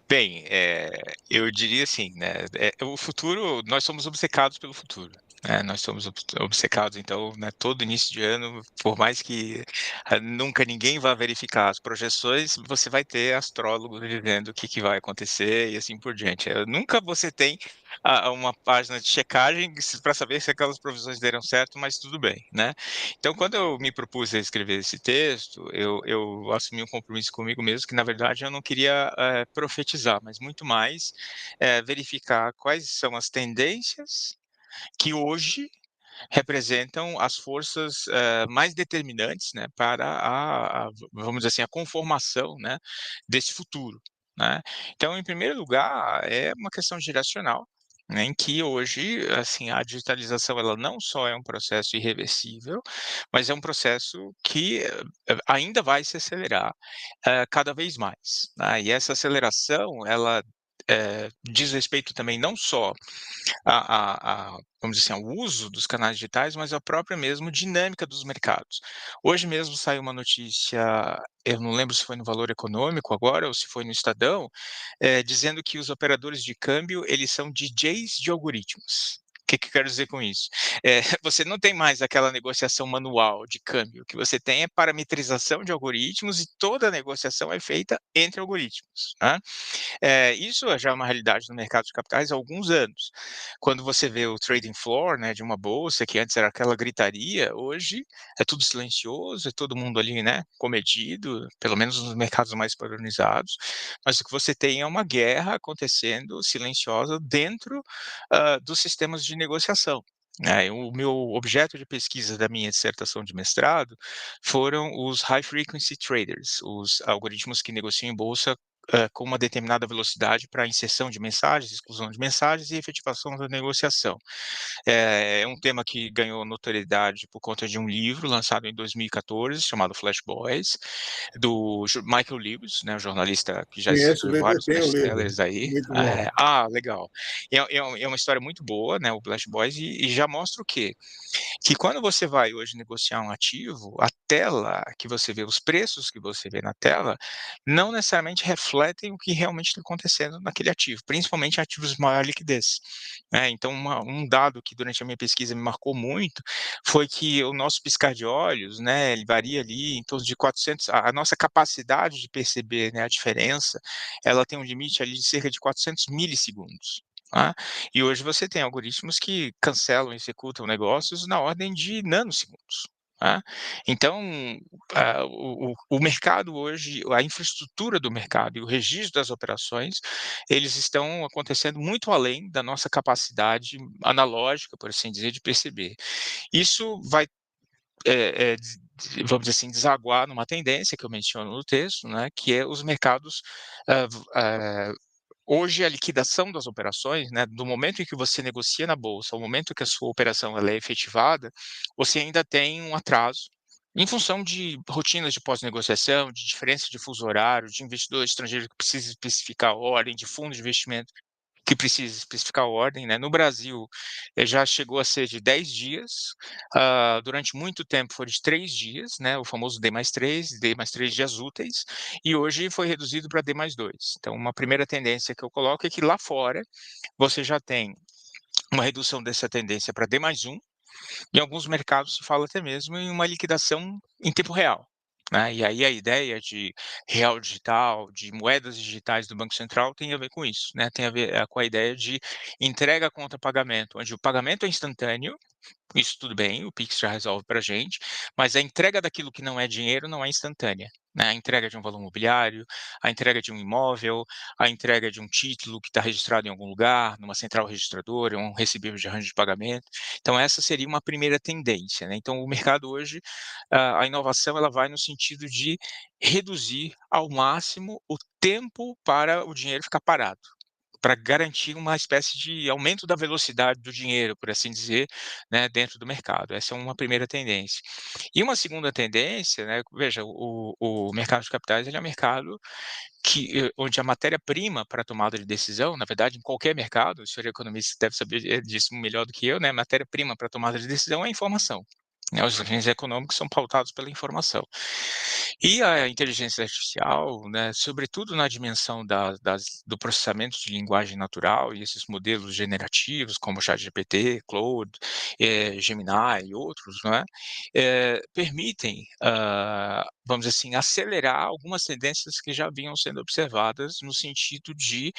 S2: Bem, eu diria assim, né, o futuro, nós somos obcecados pelo futuro, né, nós somos obcecados, então, né, todo início de ano, por mais que nunca ninguém vá verificar as projeções, você vai ter astrólogos dizendo o que vai acontecer e assim por diante. Nunca você tem uma página de checagem para saber se aquelas provisões deram certo, mas tudo bem, né? Então, quando eu me propus a escrever esse texto, eu assumi um compromisso comigo mesmo que, na verdade, eu não queria profetizar, mas muito mais verificar quais são as tendências que hoje representam as forças mais determinantes, né, para vamos dizer assim, a conformação, né, desse futuro, né. Então, em primeiro lugar, é uma questão geracional, né, em que hoje, assim, a digitalização ela não só é um processo irreversível, mas é um processo que ainda vai se acelerar cada vez mais, né. E essa aceleração, ela diz respeito também não só vamos dizer assim, ao uso dos canais digitais, mas a própria mesmo dinâmica dos mercados. Hoje mesmo saiu uma notícia, eu não lembro se foi no Valor Econômico agora ou se foi no Estadão, dizendo que os operadores de câmbio, eles são DJs de algoritmos. O que eu quero dizer com isso? Você não tem mais aquela negociação manual de câmbio, o que você tem é parametrização de algoritmos e toda a negociação é feita entre algoritmos, né? Isso já é uma realidade no mercado de capitais há alguns anos. Quando você vê o trading floor, né, de uma bolsa, que antes era aquela gritaria, hoje é tudo silencioso, é todo mundo ali, né, comedido, pelo menos nos mercados mais padronizados, mas o que você tem é uma guerra acontecendo silenciosa dentro dos sistemas de negociação. O meu objeto de pesquisa da minha dissertação de mestrado foram os high frequency traders, os algoritmos que negociam em bolsa com uma determinada velocidade para inserção de mensagens, exclusão de mensagens e efetivação da negociação. É um tema que ganhou notoriedade por conta de um livro lançado em 2014, chamado Flash Boys, do Michael Lewis, né, um jornalista que já
S1: Conheço,
S2: escreveu
S1: eu
S2: vários
S1: tenho o livro,
S2: best-sellers aí.
S1: muito bom.
S2: Legal. É uma história muito boa, né, o Flash Boys, e já mostra o quê? Que quando você vai hoje negociar um ativo, a tela que você vê, os preços que você vê na tela, não necessariamente refletem o que realmente está acontecendo naquele ativo, principalmente ativos de maior liquidez. Então, um dado que durante a minha pesquisa me marcou muito foi que o nosso piscar de olhos, né, ele varia ali em torno de 400, a nossa capacidade de perceber, né, a diferença, ela tem um limite ali de cerca de 400 milissegundos. Tá? E hoje você tem algoritmos que cancelam e executam negócios na ordem de nanosegundos. Tá? Então, o mercado hoje, a infraestrutura do mercado e o registro das operações, eles estão acontecendo muito além da nossa capacidade analógica, por assim dizer, de perceber. Isso vai, vamos dizer assim, desaguar numa tendência que eu menciono no texto, né, que é os mercados hoje, a liquidação das operações, né, do momento em que você negocia na bolsa ao momento que a sua operação ela é efetivada, você ainda tem um atraso em função de rotinas de pós-negociação, de diferença de fuso horário, de investidor estrangeiro que precisa especificar a ordem, de fundo de investimento que precisa especificar a ordem, né. No Brasil, já chegou a ser de 10 dias, durante muito tempo foi de 3 dias, né, o famoso D+3, D+3 dias úteis, e hoje foi reduzido para D+2. Então uma primeira tendência que eu coloco é que lá fora, você já tem uma redução dessa tendência para D+1, em alguns mercados se fala até mesmo em uma liquidação em tempo real, né, e aí a ideia de real digital, de moedas digitais do Banco Central tem a ver com isso, né, tem a ver, com a ideia de entrega contra pagamento, onde o pagamento é instantâneo, isso tudo bem, o Pix já resolve para a gente, mas a entrega daquilo que não é dinheiro não é instantânea, né? A entrega de um valor mobiliário, a entrega de um imóvel, a entrega de um título que está registrado em algum lugar, numa central registradora, um recebível de arranjo de pagamento. Então essa seria uma primeira tendência, né? Então o mercado hoje, a inovação ela vai no sentido de reduzir ao máximo o tempo para o dinheiro ficar parado, para garantir uma espécie de aumento da velocidade do dinheiro, por assim dizer, né, dentro do mercado. Essa é uma primeira tendência. E uma segunda tendência, né, veja, o mercado de capitais ele é um mercado onde a matéria-prima para a tomada de decisão, na verdade, em qualquer mercado, o senhor economista deve saber disso melhor do que eu, né, a matéria-prima para a tomada de decisão é a informação. Né, os agentes econômicos são pautados pela informação. E a inteligência artificial, né, sobretudo na dimensão do processamento de linguagem natural e esses modelos generativos, como o ChatGPT, Claude, Gemini e outros, não é, permitem, vamos dizer assim, acelerar algumas tendências que já vinham sendo observadas no sentido de,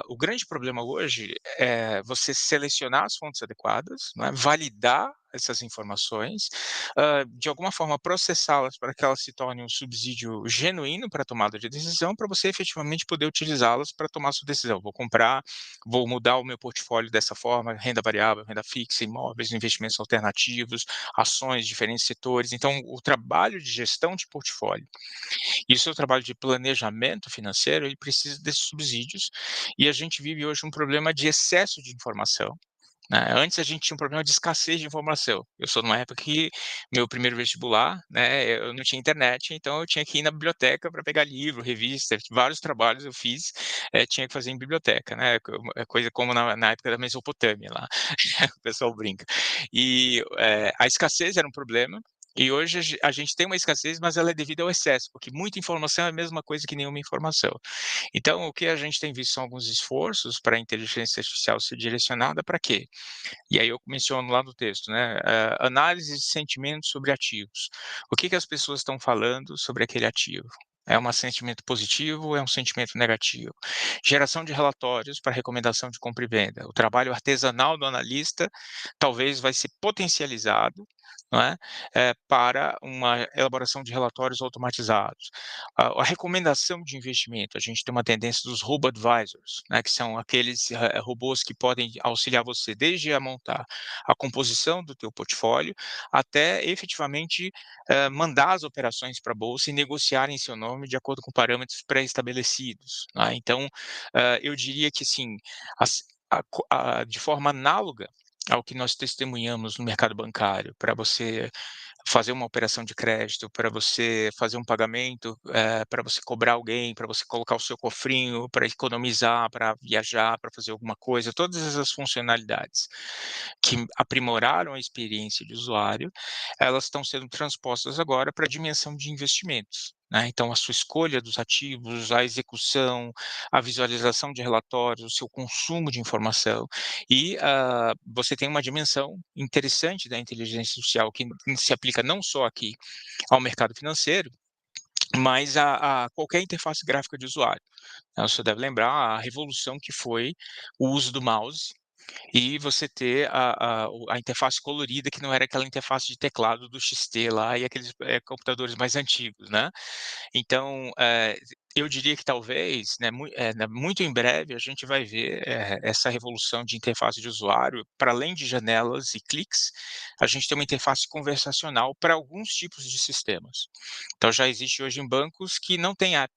S2: o grande problema hoje é você selecionar as fontes adequadas, não é, validar essas informações, de alguma forma processá-las para que elas se tornem um subsídio genuíno para a tomada de decisão, para você efetivamente poder utilizá-las para tomar sua decisão. Vou comprar, vou mudar o meu portfólio dessa forma, renda variável, renda fixa, imóveis, investimentos alternativos, ações, diferentes setores. Então, o trabalho de gestão de portfólio e o seu trabalho de planejamento financeiro, ele precisa desses subsídios, e a gente vive hoje um problema de excesso de informação, né. Antes a gente tinha um problema de escassez de informação. Eu sou numa época que meu primeiro vestibular, né, eu não tinha internet, então eu tinha que ir na biblioteca para pegar livro, revista, vários trabalhos eu fiz, tinha que fazer em biblioteca, né, coisa como na época da Mesopotâmia lá, o pessoal brinca. E, a escassez era um problema, e hoje a gente tem uma escassez, mas ela é devida ao excesso, porque muita informação é a mesma coisa que nenhuma informação. Então o que a gente tem visto são alguns esforços para a inteligência artificial ser direcionada para quê? E aí eu menciono lá no texto, né, análise de sentimentos sobre ativos. O que as pessoas estão falando sobre aquele ativo? É um sentimento positivo ou é um sentimento negativo? Geração de relatórios para recomendação de compra e venda. O trabalho artesanal do analista talvez vai ser potencializado, não é, para uma elaboração de relatórios automatizados. A recomendação de investimento, a gente tem uma tendência dos robo-advisors, né, que são aqueles robôs que podem auxiliar você desde a montar a composição do teu portfólio, até efetivamente mandar as operações para a bolsa e negociar em seu nome conforme de acordo com parâmetros pré-estabelecidos, né? Então, eu diria que, assim, de forma análoga ao que nós testemunhamos no mercado bancário, para você fazer uma operação de crédito, para você fazer um pagamento, para você cobrar alguém, para você colocar o seu cofrinho, para economizar, para viajar, para fazer alguma coisa, todas essas funcionalidades que aprimoraram a experiência de usuário, elas estão sendo transpostas agora para a dimensão de investimentos, né? Então, a sua escolha dos ativos, a execução, a visualização de relatórios, o seu consumo de informação, e você tem uma dimensão interessante da inteligência artificial que se aplica não só aqui ao mercado financeiro, mas a qualquer interface gráfica de usuário. Você deve lembrar a revolução que foi o uso do mouse e você ter a interface colorida, que não era aquela interface de teclado do XT lá e aqueles computadores mais antigos, né? Então, eu diria que talvez, né, muito em breve, a gente vai ver essa revolução de interface de usuário, para além de janelas e cliques, a gente tem uma interface conversacional para alguns tipos de sistemas. Então, já existe hoje em bancos que não tem app,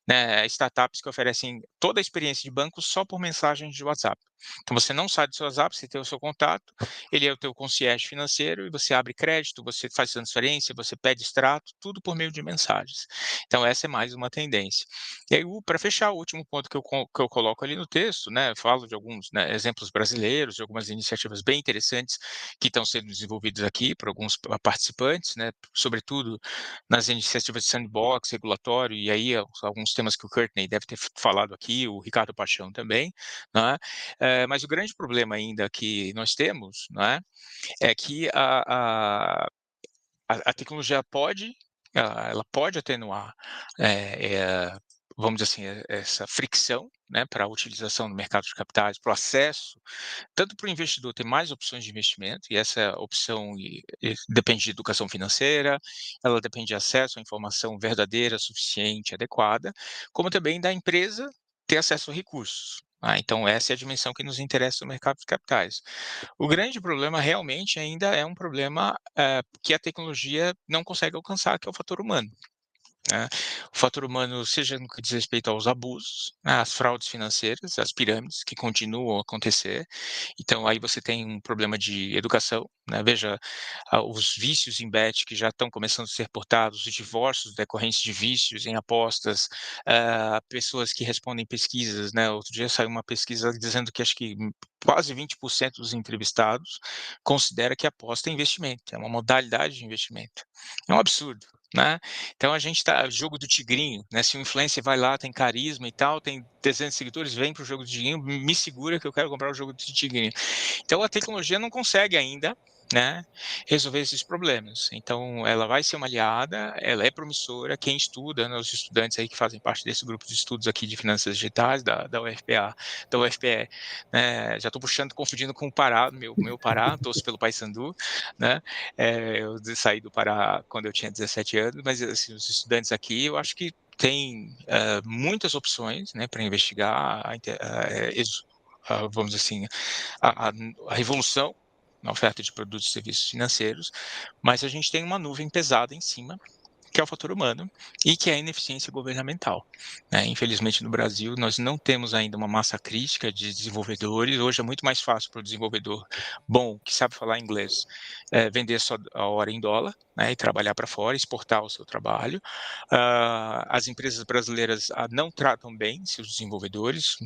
S2: né, startups que oferecem toda a experiência de banco só por mensagens de WhatsApp. Então, você não sai do seu WhatsApp, você tem o seu contato, ele é o teu concierge financeiro e você abre crédito, você faz transferência, você pede extrato, tudo por meio de mensagens. Então, essa é mais uma tendência. E aí, para fechar, o último ponto que eu coloco ali no texto, né, eu falo de alguns, né, exemplos brasileiros, de algumas iniciativas bem interessantes que estão sendo desenvolvidas aqui por alguns participantes, né, sobretudo nas iniciativas de sandbox, regulatório, e aí alguns temas que o Courtney deve ter falado aqui, o Ricardo Paixão também, né, mas o grande problema ainda que nós temos, né, é que a tecnologia ela pode atenuar, vamos dizer assim, essa fricção, né, para a utilização no mercado de capitais, para o acesso, tanto para o investidor ter mais opções de investimento, e essa opção depende de educação financeira, ela depende de acesso à informação verdadeira, suficiente, adequada, como também da empresa ter acesso a recursos. Então, essa é a dimensão que nos interessa no mercado de capitais. O grande problema realmente ainda é um problema que a tecnologia não consegue alcançar, que é o fator humano, né? O fator humano, seja no que diz respeito aos abusos, né, às fraudes financeiras, às pirâmides que continuam a acontecer. Então, aí você tem um problema de educação, né? Veja, os vícios em bet que já estão começando a ser reportados, os divórcios decorrentes de vícios em apostas, pessoas que respondem pesquisas, né? Outro dia saiu uma pesquisa dizendo que acho que quase 20% dos entrevistados considera que aposta é investimento, é uma modalidade de investimento. É um absurdo, né? Então a gente tá jogo do tigrinho, né, se o influencer vai lá, tem carisma e tal, tem 300 seguidores, vem para o jogo do tigrinho, me segura que eu quero comprar o jogo do tigrinho. Então a tecnologia não consegue ainda, né, resolver esses problemas. Então ela vai ser uma aliada, ela é promissora, quem estuda, né, os estudantes aí que fazem parte desse grupo de estudos aqui de finanças digitais, da UFPA, da UFPE, né, já estou puxando, confundindo com o Pará, meu Pará, torço pelo Paysandu, né, eu saí do Pará quando eu tinha 17 anos, mas assim, os estudantes aqui, eu acho que tem muitas opções, né, para investigar, vamos dizer assim, a, a, a revolução na oferta de produtos e serviços financeiros, mas a gente tem uma nuvem pesada em cima, que é o fator humano, e que é a ineficiência governamental, né? Infelizmente, no Brasil, nós não temos ainda uma massa crítica de desenvolvedores. Hoje é muito mais fácil para o desenvolvedor bom, que sabe falar inglês, vender só a hora em dólar, né, e trabalhar para fora, exportar o seu trabalho. As empresas brasileiras não tratam bem seus desenvolvedores,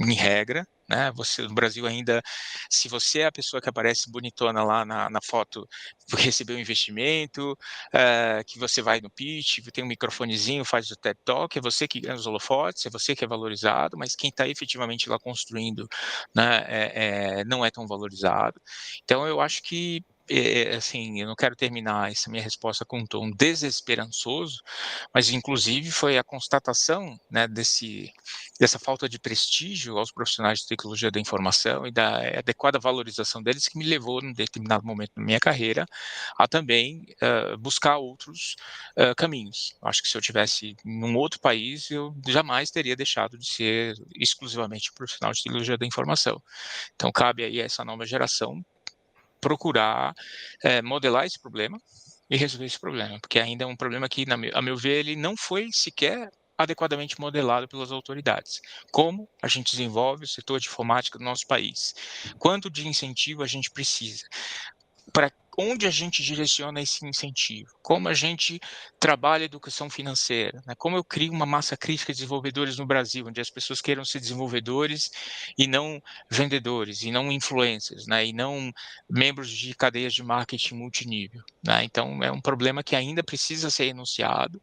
S2: em regra, né? No Brasil ainda, se você é a pessoa que aparece bonitona lá na foto, recebeu um investimento, que você vai no pitch, tem um microfonezinho, faz o TED Talk, é você que ganha os holofotes, é você que é valorizado, mas quem está efetivamente lá construindo, né, não é tão valorizado. Então, eu acho que, assim, eu não quero terminar essa minha resposta com um tom desesperançoso, mas, inclusive, foi a constatação, né, dessa falta de prestígio aos profissionais de tecnologia da informação e da adequada valorização deles que me levou, num determinado momento da minha carreira, a também buscar outros caminhos. Acho que se eu tivesse num outro país, eu jamais teria deixado de ser exclusivamente profissional de tecnologia da informação. Então, cabe aí a essa nova geração procurar modelar esse problema, e resolver esse problema, porque ainda é um problema que, a meu ver, ele não foi sequer adequadamente modelado pelas autoridades. Como a gente desenvolve o setor de informática do nosso país? Quanto de incentivo a gente precisa? Para onde a gente direciona esse incentivo? Como a gente trabalha a educação financeira? Né? Como eu crio uma massa crítica de desenvolvedores no Brasil, onde as pessoas queiram ser desenvolvedores e não vendedores, e não influencers, né? E não membros de cadeias de marketing multinível. Né? Então, é um problema que ainda precisa ser enunciado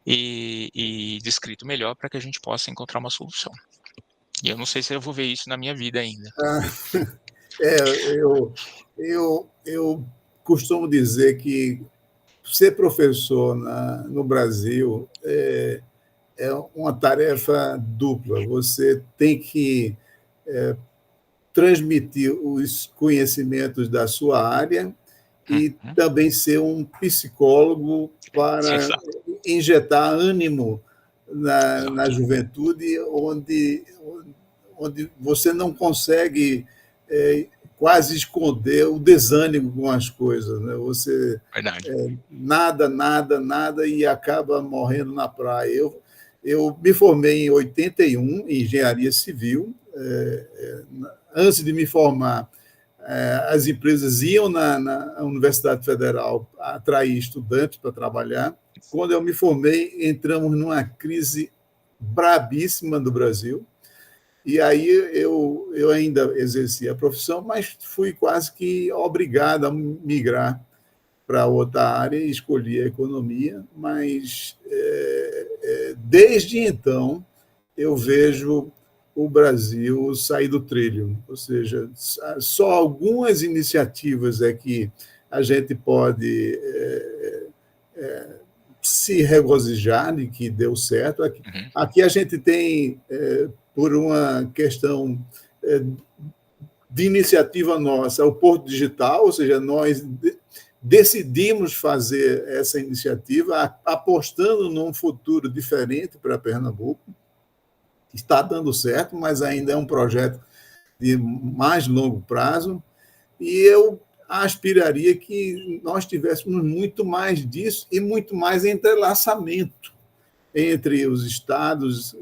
S2: e descrito melhor para que a gente possa encontrar uma solução. E eu não sei se eu vou ver isso na minha vida ainda.
S1: Eu costumo dizer que ser professor no Brasil é uma tarefa dupla. Você tem que transmitir os conhecimentos da sua área e
S2: Uhum.
S1: também ser um psicólogo para
S2: Exato,
S1: injetar ânimo na
S2: exato.
S1: juventude, onde você não consegue quase esconder o desânimo com as coisas. Né? Você
S2: Verdade.
S1: nada, nada, nada e acaba morrendo na praia. Eu me formei em 81 em engenharia civil. Antes de me formar, as empresas iam na Universidade Federal atrair estudantes para trabalhar. Quando eu me formei, entramos numa crise brabíssima do Brasil. E aí eu ainda exerci a profissão, mas fui quase que obrigado a migrar para outra área e escolhi a economia. Mas desde então eu vejo o Brasil sair do trilho, ou seja, só algumas iniciativas é que a gente pode se regozijar de que deu certo.
S2: Uhum.
S1: Aqui a gente tem, por uma questão de iniciativa nossa, o Porto Digital, ou seja, nós decidimos fazer essa iniciativa apostando num futuro diferente para Pernambuco. Está dando certo, mas ainda é um projeto de mais longo prazo, e eu aspiraria que nós tivéssemos muito mais disso e muito mais entrelaçamento entre os estados,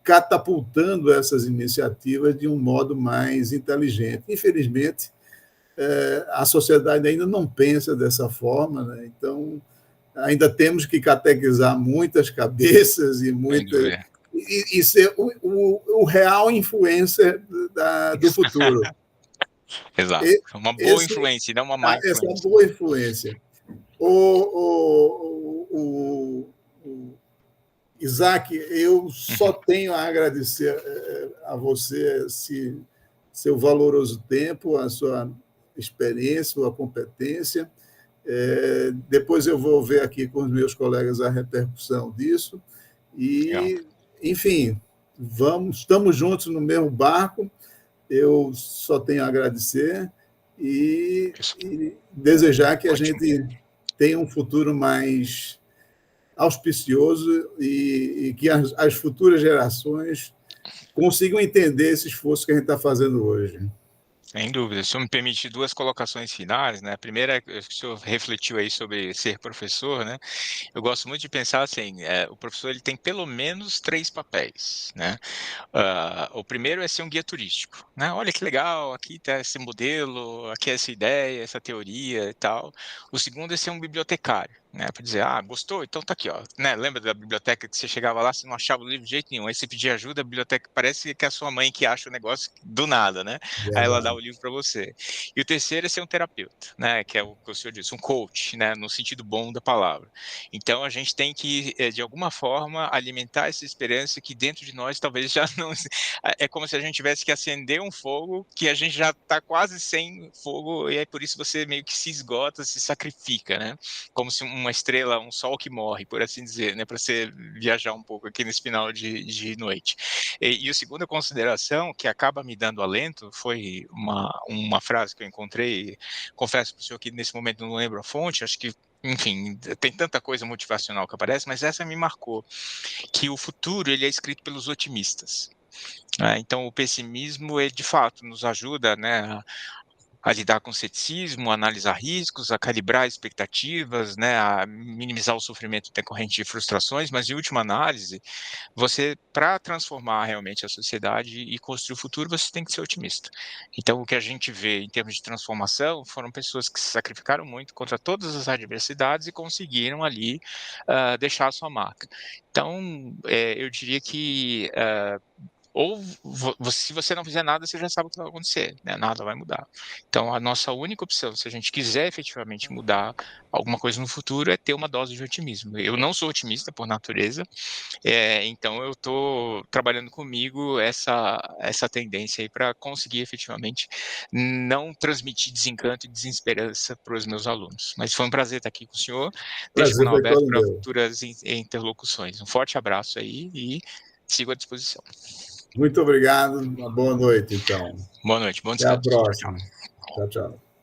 S1: catapultando essas iniciativas de um modo mais inteligente. Infelizmente, a sociedade ainda não pensa dessa forma, né? Então, ainda temos que catequizar muitas cabeças
S2: Sem dúvida.
S1: e ser o real influencer do futuro.
S2: Exato.
S1: E,
S2: Uma boa
S1: esse,
S2: influência e não uma má
S1: essa
S2: influência.
S1: boa influência. O Isaac, eu só
S2: Uhum.
S1: tenho a agradecer a você seu valoroso tempo, a sua experiência, sua competência. Depois eu vou ver aqui com os meus colegas a repercussão disso.
S2: Legal.
S1: E, enfim, estamos juntos no mesmo barco. Eu só tenho a agradecer
S2: Isso.
S1: e desejar que a
S2: Ótimo.
S1: gente tenha um futuro mais auspicioso e que as futuras gerações consigam entender esse esforço que a gente está fazendo hoje.
S2: Sem dúvida. Se eu me permitir duas colocações finais, né? A primeira, o senhor refletiu aí sobre ser professor, né? Eu gosto muito de pensar assim, o professor ele tem pelo menos três papéis, né? O primeiro é ser um guia turístico, né? Olha que legal, aqui está esse modelo, aqui é essa ideia, essa teoria e tal. O segundo é ser um bibliotecário, né? Para dizer, gostou? Então tá aqui, ó. Né? Lembra da biblioteca que você chegava lá, você não achava o livro de jeito nenhum, aí você pedia ajuda, a biblioteca parece que é a sua mãe que acha o negócio do nada, né? Aí ela dá o
S1: Verdade.
S2: livro para você. E o terceiro é ser um terapeuta, né? Que é o que o senhor disse, um coach, né? No sentido bom da palavra. Então a gente tem que, de alguma forma, alimentar essa esperança que dentro de nós talvez já não. É como se a gente tivesse que acender um fogo que a gente já está quase sem fogo, e aí por isso você meio que se esgota, se sacrifica, né? Como se uma estrela, um sol que morre, por assim dizer, né? Para você viajar um pouco aqui nesse final de noite. E a segunda consideração, que acaba me dando alento, foi uma frase que eu encontrei, confesso para o senhor que nesse momento não lembro a fonte, acho que enfim, tem tanta coisa motivacional que aparece, mas essa me marcou, que o futuro ele é escrito pelos otimistas. Então, o pessimismo, ele de fato nos ajuda, né, a lidar com ceticismo, a analisar riscos, a calibrar expectativas, né, a minimizar o sofrimento decorrente de frustrações, mas em última análise, você, para transformar realmente a sociedade e construir o futuro, você tem que ser otimista. Então, o que a gente vê em termos de transformação foram pessoas que se sacrificaram muito contra todas as adversidades e conseguiram ali deixar a sua marca. Então, eu diria que ou se você não fizer nada, você já sabe o que vai acontecer, né? Nada vai mudar. Então, a nossa única opção, se a gente quiser efetivamente mudar alguma coisa no futuro, é ter uma dose de otimismo. Eu não sou otimista por natureza, então eu estou trabalhando comigo essa tendência aí para conseguir efetivamente não transmitir desencanto e desesperança para os meus alunos. Mas foi um prazer estar aqui com o senhor. Deixo o
S1: Prazer
S2: canal
S1: foi
S2: aberto
S1: todo
S2: para
S1: meu.
S2: futuras interlocuções. Um forte abraço aí e sigo à disposição.
S1: Muito obrigado, uma boa noite, então.
S2: Boa noite, bom
S1: Até a
S2: descanso. Tchau, tchau.
S1: próxima. Tchau, tchau.